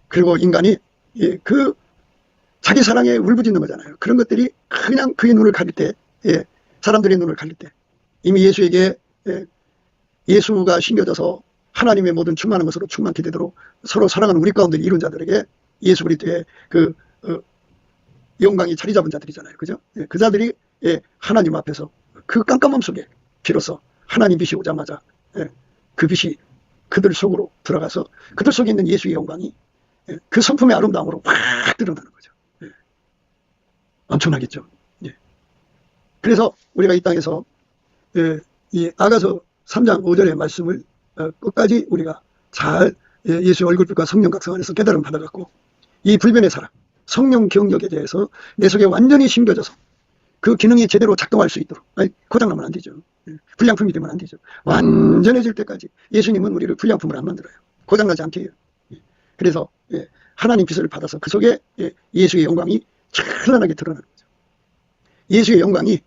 그리고 인간이 그 자기 사랑에 울부짖는 거잖아요. 그런 것들이 그냥 그의 눈을 가릴 때, 사람들의 눈을 가릴 때 이미 예수에게 예수가 심겨져서 하나님의 모든 충만한 것으로 충만케 되도록 서로 사랑하는 우리 가운데 이룬 자들에게 예수 그리스도의 그 영광이 자리 잡은 자들이잖아요. 그죠? 그 자들이 하나님 앞에서 그 깜깜함 속에 비로소 하나님 빛이 오자마자 그 빛이 그들 속으로 들어가서 그들 속에 있는 예수의 영광이 그 성품의 아름다움으로 확 드러나는 거죠. 엄청나겠죠. 그래서 우리가 이 땅에서 이 아가서 3장 5절의 말씀을 끝까지 우리가 잘 예수의 얼굴빛과 성령 각성 안에서 깨달음 받아갖고 이 불변의 사랑, 성령 기억력에 대해서 내 속에 완전히 심겨져서 그 기능이 제대로 작동할 수 있도록. 아니, 고장나면 안 되죠. 불량품이 되면 안 되죠. 완전해질 때까지 예수님은 우리를 불량품을 안 만들어요. 고장나지 않게 해요. 그래서 하나님 빛을 받아서 그 속에 예수의 영광이 찬란하게 드러나는 거죠. 예수의 영광이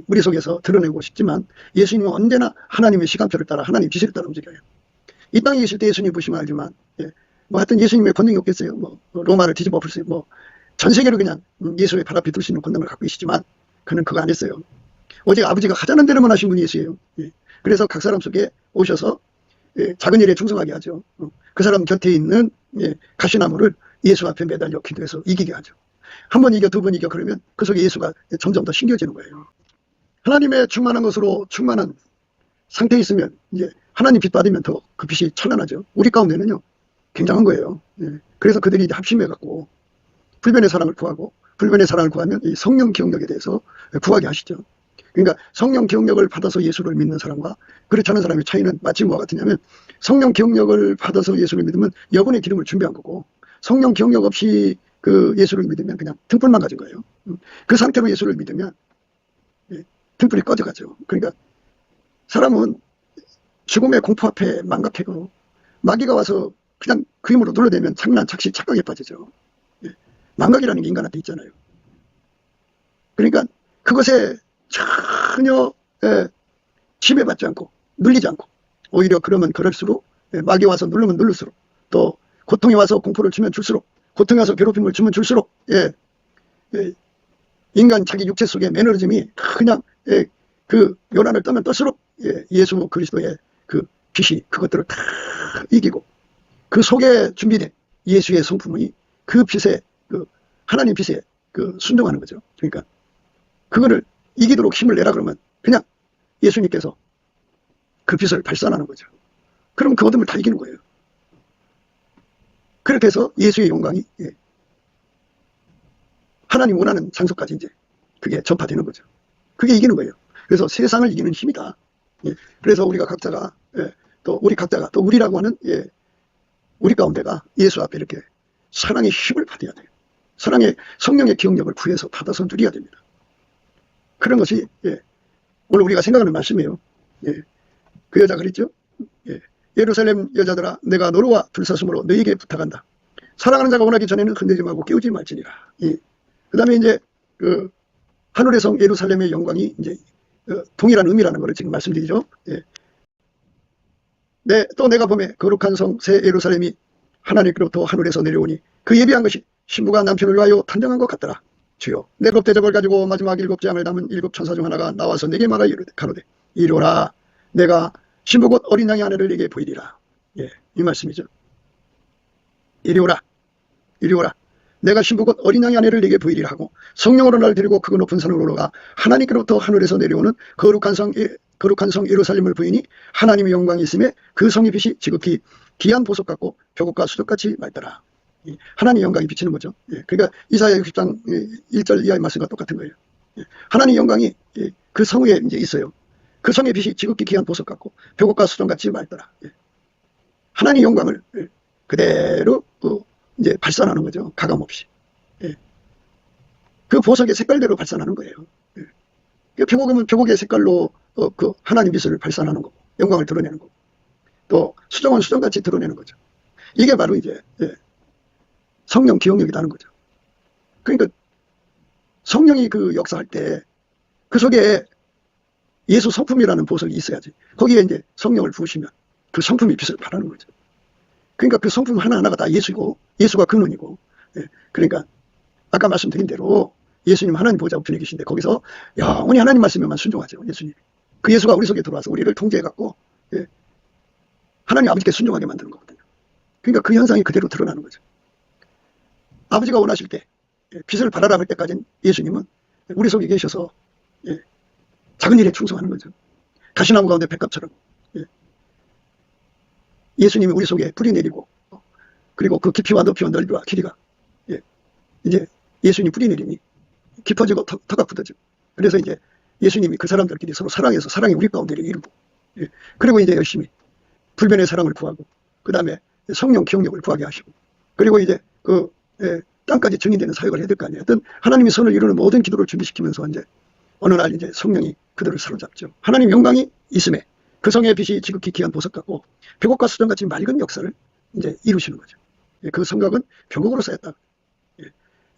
우리 속에서 드러내고 싶지만 예수님은 언제나 하나님의 시간표를 따라 하나님 지시를 따라 움직여요. 이 땅에 계실 때 예수님 보시면 알지만 뭐 하여튼 예수님의 권능이 없겠어요. 뭐 로마를 뒤집어 엎을 수 있고 뭐 전 세계를 그냥 예수의 발 앞에 둘 수 있는 권능을 갖고 계시지만 그는 그거 안 했어요. 오직 아버지가 하자는 대로만 하신 분이 예수예요. 그래서 각 사람 속에 오셔서 작은 일에 충성하게 하죠. 그 사람 곁에 있는 가시나무를 예수 앞에 매달려 기도해서 이기게 하죠. 한 번 이겨, 두 번 이겨 그러면 그 속에 예수가 점점 더 신겨지는 거예요. 하나님의 충만한 것으로 충만한 상태에 있으면 이제 하나님 빛 받으면 더 그 빛이 찬란하죠. 우리 가운데는요 굉장한 거예요. 그래서 그들이 이제 합심해갖고 불변의 사랑을 구하고, 불변의 사랑을 구하면 이 성령 기억력에 대해서 구하게 하시죠. 그러니까 성령 기억력을 받아서 예수를 믿는 사람과 그렇지 않은 사람의 차이는 마치 뭐가 같으냐면, 성령 기억력을 받아서 예수를 믿으면 여분의 기름을 준비한 거고, 성령 기억력 없이 그 예수를 믿으면 그냥 등불만 가진 거예요. 그 상태로 예수를 믿으면 등불이 꺼져가죠. 그러니까 사람은 죽음의 공포 앞에 망각하고 마귀가 와서 그냥 그 힘으로 눌러대면 장난, 착시, 착각에 빠지죠. 망각이라는 게 인간한테 있잖아요. 그러니까 그것에 전혀 지배받지 않고 눌리지 않고, 오히려 그러면 그럴수록 마귀 와서 누르면 누를수록, 또 고통이 와서 공포를 주면 줄수록, 고통이 와서 괴롭힘을 주면 줄수록 인간 자기 육체 속의 매너리즘이 그냥 그 요란을 떠면 뜰수록 예수 그리스도의 그 빛이 그것들을 다 이기고, 그 속에 준비된 예수의 성품이 그 빛에, 그 하나님 빛에 그 순종하는 거죠. 그러니까 그거를 이기도록 힘을 내라 그러면 그냥 예수님께서 그 빛을 발산하는 거죠. 그럼 그 어둠을 다 이기는 거예요. 그렇게 해서 예수의 영광이 하나님 원하는 장소까지 이제 그게 전파되는 거죠. 그게 이기는 거예요. 그래서 세상을 이기는 힘이다. 그래서 우리가 각자가 또 우리 각자가 또 우리라고 하는 우리 가운데가 예수 앞에 이렇게 사랑의 힘을 받아야 돼요. 사랑의 성령의 기억력을 구해서 받아서 누려야 됩니다. 그런 것이 오늘 우리가 생각하는 말씀이에요. 그 여자 그랬죠. 예루살렘 여자들아, 내가 너로와 둘사슴으로 너에게 부탁한다. 사랑하는 자가 원하기 전에는 흔들지 말고 깨우지 말지니라. 그 다음에 이제 그 하늘의 성 예루살렘의 영광이 이제 동일한 의미라는 것을 지금 말씀드리죠. 또 내가 보매 거룩한 성 새 예루살렘이 하나님께로부터 하늘에서 내려오니 그 예비한 것이 신부가 남편을 위하여 탄정한 것 같더라. 주여, 내 곱 대접을 가지고 마지막 7장을 담은 7천사 중 하나가 나와서 내게 말하 가로되 이리오라, 내가 신부 곧 어린 양의 아내를 내게 보이리라. 이 말씀이죠. 이리오라, 이리오라, 내가 신부 곧 어린 양의 아내를 내게 보이리라 하고, 성령으로 날 데리고 그 높은 산으로 올라가 하나님께로부터 하늘에서 내려오는 거룩한 성 예루살렘을 보이니 하나님의 영광이 있음에 그 성의 빛이 지극히 귀한 보석 같고 벽옥과 수족같이 맑더라. 하나님의 영광이 비치는 거죠. 그러니까 이사야 60장 1절 이하의 말씀과 똑같은 거예요. 하나님의 영광이 그 성에 이제 있어요. 그 성의 빛이 지극히 귀한 보석 같고 벽옥과 수정같이 맑더라. 하나님의 영광을 그대로 이제 발산하는 거죠. 가감 없이. 그 보석의 색깔대로 발산하는 거예요. 벽옥이면 벽옥의 색깔로 그 하나님 빛을 발산하는 거고, 영광을 드러내는 거고, 또 수정은 수정같이 드러내는 거죠. 이게 바로 이제 성령 기억력이라는 거죠. 그러니까 성령이 그 역사할 때 그 속에 예수 성품이라는 보석이 있어야지. 거기에 이제 성령을 부으시면 그 성품이 빛을 발하는 거죠. 그러니까 그 성품 하나하나가 다 예수이고, 예수가 근원이고, 그러니까 아까 말씀드린 대로 예수님 하나님 보좌 우편에 계신데 거기서 영원히 하나님 말씀에만 순종하죠. 예수님. 그 예수가 우리 속에 들어와서 우리를 통제해갖고 하나님 아버지께 순종하게 만드는 거거든요. 그러니까 그 현상이 그대로 드러나는 거죠. 아버지가 원하실 때 빛을 발하라 할 때까지는 예수님은 우리 속에 계셔서 작은 일에 충성하는 거죠. 가시나무 가운데 백합처럼 예수님이 우리 속에 뿌리 내리고, 그리고 그 깊이와 높이와 넓이와 길이가 이제 예수님 뿌리 내리니 깊어지고 터가 굳어지고, 그래서 이제 예수님이 그 사람들끼리 서로 사랑해서 사랑이 우리 가운데 이루고, 그리고 이제 열심히 불변의 사랑을 구하고, 그 다음에 성령 기억력을 구하게 하시고, 그리고 이제 그 땅까지 정의되는 사역을 해야 될 거 아니에요. 어떤 하나님이 선을 이루는 모든 기도를 준비시키면서 이제 어느 날 이제 성령이 그들을 사로잡죠. 하나님 영광이 있음에 그 성의 빛이 지극히 귀한 보석 같고 벽옥과 수정같이 맑은 역사를 이제 이루시는 거죠. 그 성곽은 벽옥으로 쌓였다.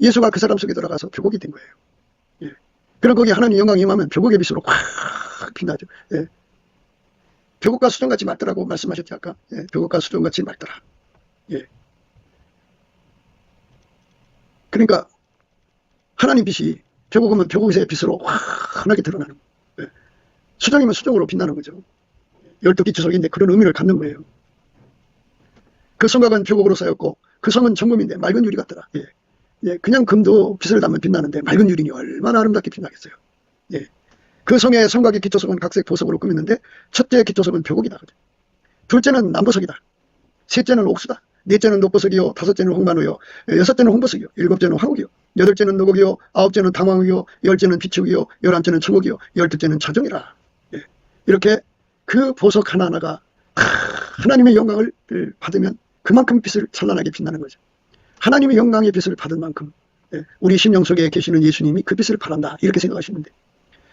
예수가 그 사람 속에 들어가서 벽옥이 된 거예요. 그럼 거기 하나님 영광이 임하면 벽옥의 빛으로 확 빛나죠. 벽옥과 수정같이 맑더라고 말씀하셨지 아까. 벽옥과 수정같이 맑더라. 그러니까 하나님 빛이 벽옥이면 벽옥의 빛으로 환하게 드러나는 거예요. 수정이면 수정으로 빛나는 거죠. 12 기초석인데 그런 의미를 갖는 거예요. 그 성곽은 벽옥으로 쌓였고 그 성은 정금인데 맑은 유리 같더라. 그냥 금도 빛을 담으면 빛나는데 맑은 유리니 얼마나 아름답게 빛나겠어요. 그 성의 성곽의 기초석은 각색 보석으로 꾸몄는데 첫째 기초석은 벽옥이다. 둘째는 남보석이다. 셋째는 옥수다. 넷째는 녹보석이요, 다섯째는 홍만우요, 여섯째는 홍보석이요, 일곱째는 황옥이요, 여덟째는 노곡이요, 아홉째는 당황이요, 열째는 비축이요, 열한째는 청옥이요, 열둘째는 차정이라. 이렇게 그 보석 하나하나가 하나님의 영광을 받으면 그만큼 빛을 찬란하게 빛나는 거죠. 하나님의 영광의 빛을 받은 만큼 우리 심령 속에 계시는 예수님이 그 빛을 바란다 이렇게 생각하시면 돼요.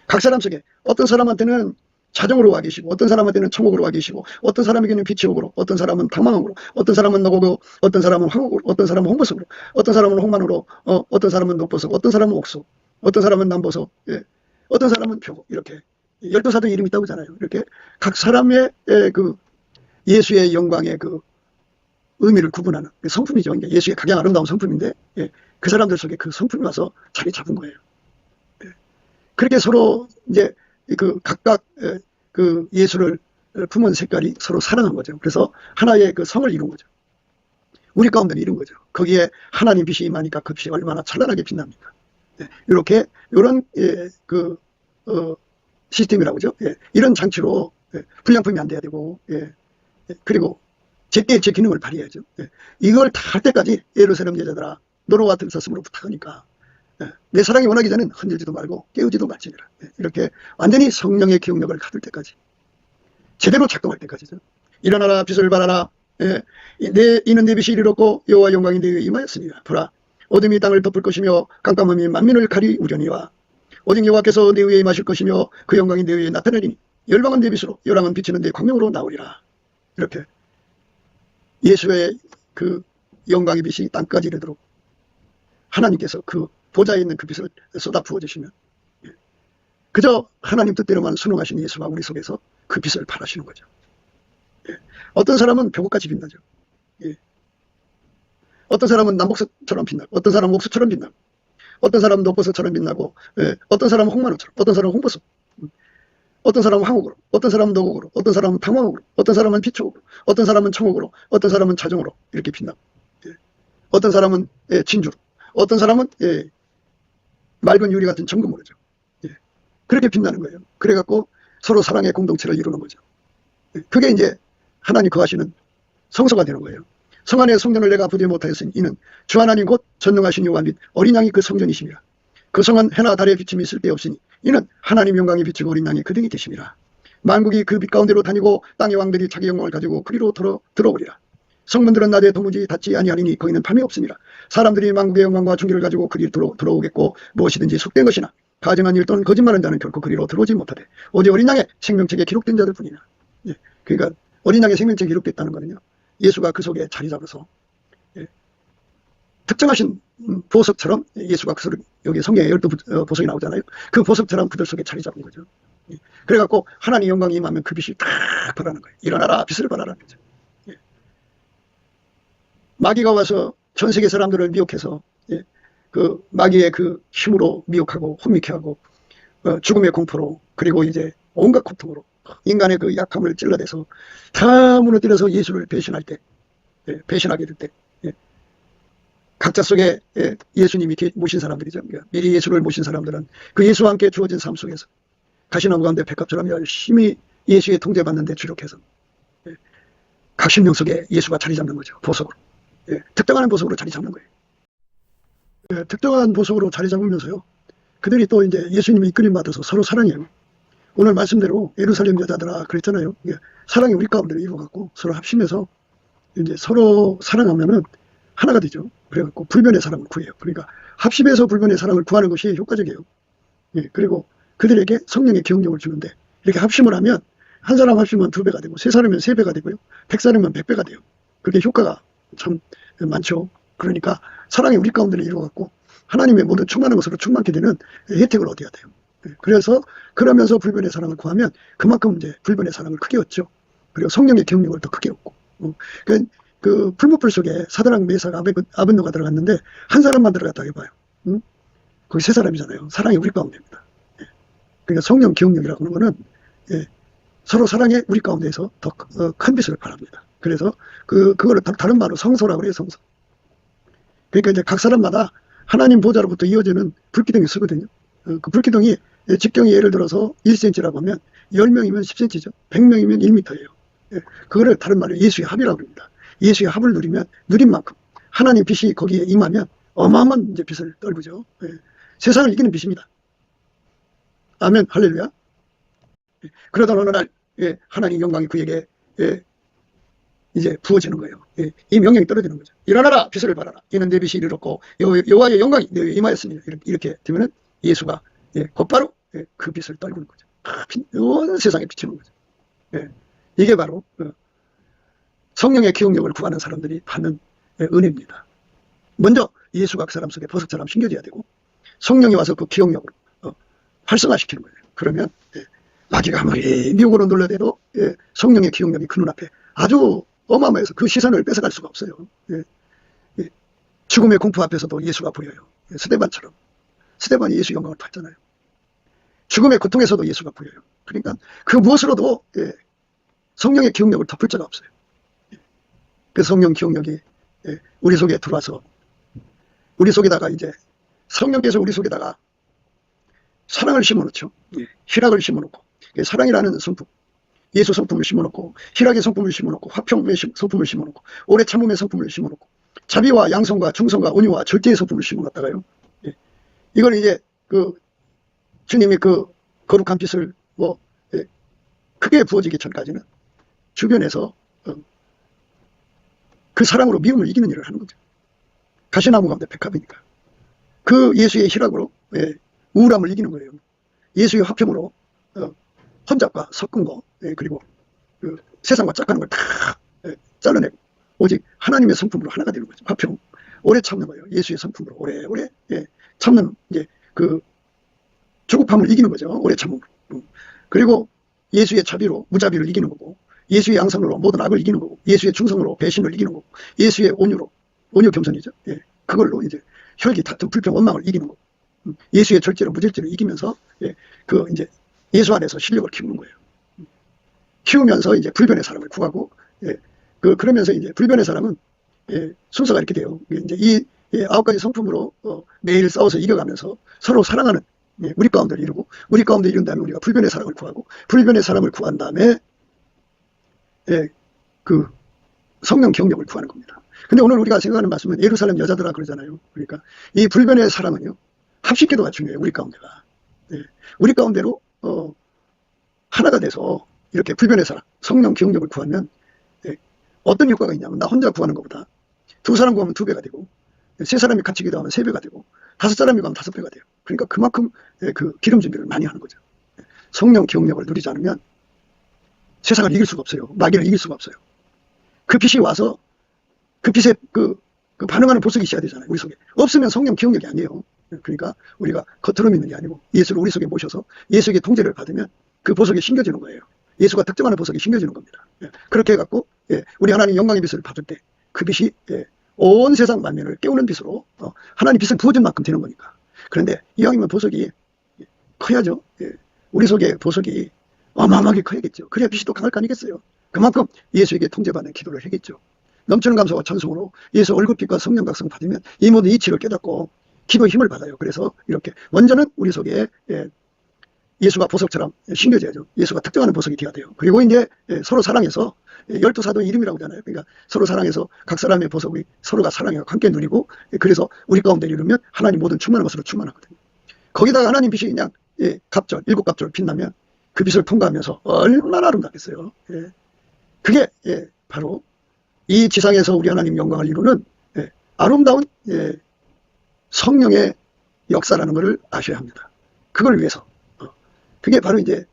각 사람 속에 어떤 사람한테는 자정으로 와 계시고 어떤 사람한테는 청옥으로 와 계시고 어떤 사람에게는 빛이옥으로 어떤 사람은 당망옥으로 어떤 사람은 노곡으로 어떤 사람은 황옥으로 어떤 사람은 홍보석으로 어떤 사람은 홍만으로 어떤 사람은 녹보석 어떤 사람은 옥수 어떤 사람은 남보석 어떤 사람은 벽옥 이렇게 12사도 이름이 있다고 하잖아요. 이렇게 각 사람의 그 예수의 영광의 그 의미를 구분하는 성품이죠. 예수의 가장 아름다운 성품인데 그 사람들 속에 그 성품이 와서 자리 잡은 거예요. 그렇게 서로 이제 그 각각 그 예수를 품은 색깔이 서로 사랑한 거죠. 그래서 하나의 그 성을 이룬 거죠. 우리 가운데 이룬 거죠. 거기에 하나님 빛이 임하니까 그 빛이 얼마나 찬란하게 빛납니까? 이렇게 이런 그 시스템이라고 그죠. 이런 장치로 불량품이 안 돼야 되고 그리고 제때 제 기능을 발휘해야죠. 이걸 다 할 때까지 예루살렘 여자들아 너로와 들섰으므로 부탁하니까 내 사랑이 원하기 전엔 흔들지도 말고 깨우지도 말지니라. 이렇게 완전히 성령의 기억력을 가질 때까지 제대로 작동할 때까지죠. 일어나라 빛을 발하라. 이는 내 빛이 이르렀고 여호와 영광이 내 위에 임하였으니라. 보라 어둠이 땅을 덮을 것이며 깜깜함이 만민을 가리우려니와 오직 여호와께서 내 위에 임하실 것이며 그 영광이 내 위에 나타나리니 열방은 내 빛으로 열왕은 비치는 내 광명으로 나오리라. 이렇게 예수의 그 영광의 빛이 땅까지 이르도록 하나님께서 그 보좌에 있는 그 빛을 쏟아 부어주시면 그저 하나님 뜻대로만 순응하신 예수가 우리 속에서 그 빛을 발하시는 거죠. 어떤 사람은 벽옥같이 빛나죠. 어떤 사람은 남복석처럼 빛나고 어떤 사람은 옥수처럼 빛나고 어떤 사람은 녹보석처럼 빛나고 어떤 사람은 홍만호처럼 어떤 사람은 홍보석 어떤 사람은 황옥으로 어떤 사람은 노곡으로 어떤 사람은 당황옥으로 어떤 사람은 빛촉으로 어떤 사람은 청옥으로 어떤 사람은 자정으로 이렇게 빛나고 어떤 사람은 진주로 어떤 사람은 맑은 유리 같은 정금으로죠. 그렇게 빛나는 거예요. 그래갖고 서로 사랑의 공동체를 이루는 거죠. 그게 이제 하나님 거하시는 성소가 되는 거예요. 성 안에 성전을 내가 부지 못하였으니 이는 주 하나님 곧 전능하신 여호와 및 어린 양이 그 성전이심이라. 그 성은 해나 달의 비침이 쓸데없으니 이는 하나님 영광이 비치고 어린 양이 그 등이 되심이라. 만국이 그 빛 가운데로 다니고 땅의 왕들이 자기 영광을 가지고 그리로 들어오리라. 성문들은 낮에 도무지 닫지 아니하리니 거기는 밤이 없으니라. 사람들이 만국의 영광과 존귀를 가지고 그리로 들어오겠고 무엇이든지 속된 것이나 가증한 일 또는 거짓말한 자는 결코 그리로 들어오지 못하되 오직 어린 양의 생명책에 기록된 자들 뿐이나. 그러니까 어린 양의 생명책에 기록됐다는 거는요. 예수가 그 속에 자리 잡아서 특정하신 보석처럼 예수가 그 속에 여기 성경에 12보석이 나오잖아요. 그 보석처럼 그들 속에 자리 잡은 거죠. 그래갖고 하나님 영광이 임하면 그 빛이 탁 발하는 거예요. 일어나라 빛을 발하라는 거죠. 마귀가 와서 전 세계 사람들을 미혹해서 그 마귀의 그 힘으로 미혹하고 혼미케 하고 죽음의 공포로 그리고 이제 온갖 고통으로 인간의 그 약함을 찔러대서 다 무너뜨려서 예수를 배신할 때 배신하게 될 때 각자 속에 예수님이 모신 사람들이죠. 미리 예수를 모신 사람들은 그 예수와 함께 주어진 삶 속에서 가시나무 가운데 백합처럼 열심히 예수의 통제받는 데 주력해서 각 심령 속에 예수가 자리 잡는 거죠. 보석으로. 특정한 보석으로 자리 잡는 거예요. 특정한 보석으로 자리 잡으면서요. 그들이 또 이제 예수님이 이끌림 받아서 서로 사랑해요. 오늘 말씀대로 예루살렘 여자들아 그랬잖아요. 사랑이 우리 가운데 이루어갖고 서로 합심해서 이제 서로 사랑하면은 하나가 되죠. 그래갖고 불변의 사랑을 구해요. 그러니까 합심해서 불변의 사랑을 구하는 것이 효과적이에요. 예, 그리고 그들에게 성령의 기억력을 주는데, 이렇게 합심을 하면 한 사람 합심은 2배가 되고, 3사람이면 3배가 되고요, 100사람이면 100배가 돼요. 그게 효과가 참 많죠. 그러니까 사랑이 우리 가운데를 이루어갖고 하나님의 모든 충만한 것으로 충만케 되는 혜택을 얻어야 돼요. 예, 그래서 그러면서 불변의 사랑을 구하면 그만큼 이제 불변의 사랑을 크게 얻죠. 그리고 성령의 기억력을 더 크게 얻고. 그 풀무불 속에 사드락, 메삭, 아벤노가 들어갔는데 한 사람만 들어갔다 해봐요. 거기 3사람이잖아요. 사랑이 우리 가운데입니다. 예. 그러니까 성령 기억력이라고 하는 거는, 예, 서로 사랑에 우리 가운데에서 더 큰 빛을 발합니다. 그래서 그거를 다른 말로 성소라고 그래요. 성소. 그러니까 이제 각 사람마다 하나님 보좌로부터 이어지는 불기둥이 쓰거든요. 그 불기둥이 직경이 예를 들어서 1cm라고 하면 10명이면 10cm죠. 100명이면 1m예요. 예. 그거를 다른 말로 예수의 합이라고 합니다. 예수의 합을 누리면 누린 만큼 하나님 빛이 거기에 임하면 어마어마한 이제 빛을 떨구죠. 예. 세상을 이기는 빛입니다. 아멘, 할렐루야. 예. 그러다 어느 날, 예, 하나님 영광이 그에게, 예, 이제 부어지는 거예요. 예, 이 명령이 떨어지는 거죠. 일어나라, 빛을 발하라. 이는 내 빛이 이르렀고 여호와의 영광이 내 위에 임하였으니, 이렇게 되면은 예수가, 예, 곧바로, 예, 그 빛을 떨구는 거죠. 온 세상에 비치는 거죠. 예, 이게 바로 성령의 기억력을 구하는 사람들이 받는, 예, 은혜입니다. 먼저 예수가 그 사람 속에 보석처럼 심겨져야 되고, 성령이 와서 그 기억력을 활성화시키는 거예요. 그러면, 예, 마귀가 아무리 미혹으로 놀라대도, 예, 성령의 기억력이 그 눈앞에 아주 어마어마해서 그 시선을 뺏어갈 수가 없어요. 예, 예. 죽음의 공포 앞에서도 예수가 보여요. 예, 스데반처럼. 스데반이 예수 영광을 봤잖아요. 죽음의 고통에서도 예수가 보여요. 그러니까 그 무엇으로도, 예, 성령의 기억력을 덮을 자가 없어요. 예. 그 성령 기억력이, 예, 우리 속에 들어와서 우리 속에다가 이제 성령께서 우리 속에다가 사랑을 심어놓죠. 예, 희락을 심어놓고, 예, 사랑이라는 성품, 예수 성품을 심어놓고, 희락의 성품을 심어놓고, 화평의 성품을 심어놓고, 오래 참음의 성품을 심어놓고, 자비와 양성과 충성과 온유와 절제의 성품을 심어놨다가요. 예, 이걸 이제 주님이 그 거룩한 빛을 예, 크게 부어지기 전까지는 주변에서 그 사랑으로 미움을 이기는 일을 하는 거죠. 가시나무 가운데 백합이니까. 그 예수의 희락으로, 예, 우울함을 이기는 거예요. 예수의 화평으로 혼잡과 섞은 거, 예, 그리고 세상과 짝하는 걸 다, 예, 잘라내고 오직 하나님의 성품으로 하나가 되는 거죠. 화평, 오래 참는 거예요. 예수의 성품으로 오래, 예, 참는, 이제 조급함을 이기는 거죠. 오래 참음으로. 그리고 예수의 자비로 무자비를 이기는 거고, 예수의 양선으로 모든 악을 이기는 거고, 예수의 충성으로 배신을 이기는 거고, 예수의 온유 겸손이죠. 예, 그걸로 이제 혈기, 다툼, 불평, 원망을 이기는 거고, 예수의 절제로 무절제를 이기면서, 예, 이제 예수 안에서 실력을 키우는 거예요. 키우면서 이제 불변의 사람을 구하고, 예, 그러면서 이제 불변의 사람은, 예, 순서가 이렇게 돼요. 이제 이 9가지 성품으로 매일 싸워서 이겨가면서 서로 사랑하는, 예, 우리 가운데를 이루고, 우리 가운데 이룬 다음에 우리가 불변의 사랑을 구하고, 불변의 사람을 구한 다음에, 예, 성령 기억력을 구하는 겁니다. 근데 오늘 우리가 생각하는 말씀은 예루살렘 여자들아 그러잖아요. 그러니까 이 불변의 사랑은요, 합식기도가 중요해요. 우리 가운데가. 예, 우리 가운데로 하나가 돼서 이렇게 불변의 사랑, 성령 기억력을 구하면, 예, 어떤 효과가 있냐면, 나 혼자 구하는 것보다 2사람 구하면 2배가 되고, 3사람이 같이 기도하면 3배가 되고, 5사람이 구하면 5배가 돼요. 그러니까 그만큼, 예, 기름 준비를 많이 하는 거죠. 예, 성령 기억력을 누리지 않으면 세상을 이길 수가 없어요. 마귀를 이길 수가 없어요. 그 빛이 와서 그 빛에 반응하는 보석이 있어야 되잖아요. 우리 속에. 없으면 성령 기억력이 아니에요. 그러니까 우리가 겉으로 믿는 게 아니고 예수를 우리 속에 모셔서 예수에게 통제를 받으면 그 보석이 심겨지는 거예요. 예수가 특정하는 보석이 심겨지는 겁니다. 예, 그렇게 해갖고, 예, 우리 하나님 영광의 빛을 받을 때 그 빛이, 예, 온 세상 만민을 깨우는 빛으로 하나님 빛을 부어준 만큼 되는 거니까. 그런데 이왕이면 보석이 커야죠. 예, 우리 속에 보석이 어마어마하게 커야겠죠. 그래야 빛이 또 강할 거 아니겠어요. 그만큼 예수에게 통제받는 기도를 하겠죠. 넘치는 감사와 찬송으로 예수 얼굴빛과 성령 각성 받으면 이 모든 이치를 깨닫고 기도의 힘을 받아요. 그래서 이렇게 먼저는 우리 속에, 예, 예수가 보석처럼 심겨져야죠. 예수가 특정하는 보석이 되어야 돼요. 그리고 이제, 예, 서로 사랑해서, 12사도의 이름이라고 하잖아요. 그러니까 서로 사랑해서 각 사람의 보석이 서로가 사랑해서 함께 누리고, 예, 그래서 우리 가운데 이루면 하나님 모든 충만한 것으로 충만하거든요. 거기다가 하나님 빛이 그냥, 예, 일곱 갑절 빛나면 그 빛을 통과하면서 얼마나 아름답겠어요. 예. 그게, 예, 바로 이 지상에서 우리 하나님 영광을 이루는, 예, 아름다운 성령의 역사라는 것을 아셔야 합니다. 그걸 위해서 그게 바로 이제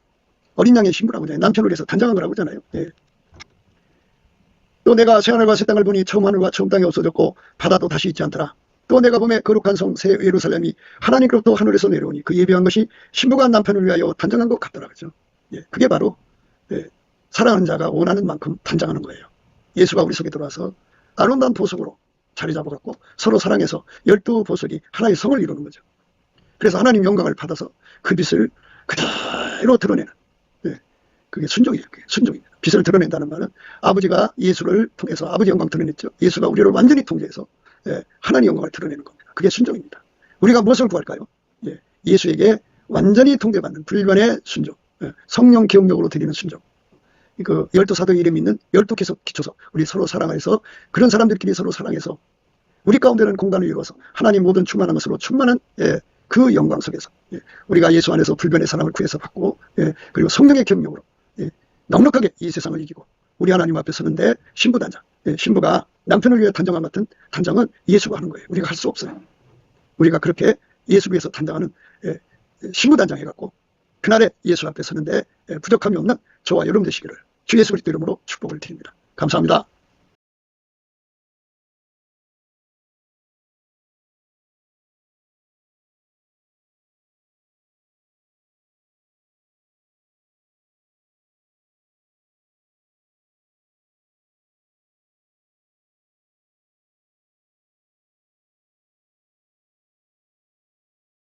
어린 양의 신부라고 하잖아요. 남편을 위해서 단장한 거라고 하잖아요. 또 내가 새하늘과 새 땅을 보니 처음 하늘과 처음 땅이 없어졌고 바다도 다시 있지 않더라. 또 내가 보매 거룩한 성 새 예루살렘이 하나님께로부터 하늘에서 내려오니 그 예비한 것이 신부가 남편을 위하여 단장한 것 같더라. 그죠? 그게 바로 사랑하는 자가 원하는 만큼 단장하는 거예요. 예수가 우리 속에 들어와서 아름다운 보석으로 자리 잡아갖고 서로 사랑해서 12보석이 하나의 성을 이루는 거죠. 그래서 하나님 영광을 받아서 그 빛을 그대로 드러내는, 그게 순종이에요. 그게 순종입니다. 빛을 드러낸다는 말은 아버지가 예수를 통해서 아버지 영광 드러냈죠. 예수가 우리를 완전히 통제해서 하나님 영광을 드러내는 겁니다. 그게 순종입니다. 우리가 무엇을 구할까요? 예수에게 완전히 통제받는 불변의 순종, 성령 기억력으로 드리는 순종. 그 12사도 이름이 있는 12개석 기초서, 우리 서로 사랑해서 그런 사람들끼리 서로 사랑해서 우리 가운데는 공간을 이루어서 하나님 모든 충만한 것으로 충만한 그 영광 속에서 우리가 예수 안에서 불변의 사랑을 구해서 받고 그리고 성령의 경력으로 넉넉하게 이 세상을 이기고 우리 하나님 앞에 서는데 신부 단장, 신부가 남편을 위해 단장함 같은 단장은 예수가 하는 거예요. 우리가 할 수 없어요. 우리가 그렇게 예수 위해서 단장하는 신부 단장 해갖고 그날에 예수 앞에 서는데 부족함이 없는 저와 여러분 되시기를 주 예수 그리스도 이름으로 축복을 드립니다. 감사합니다.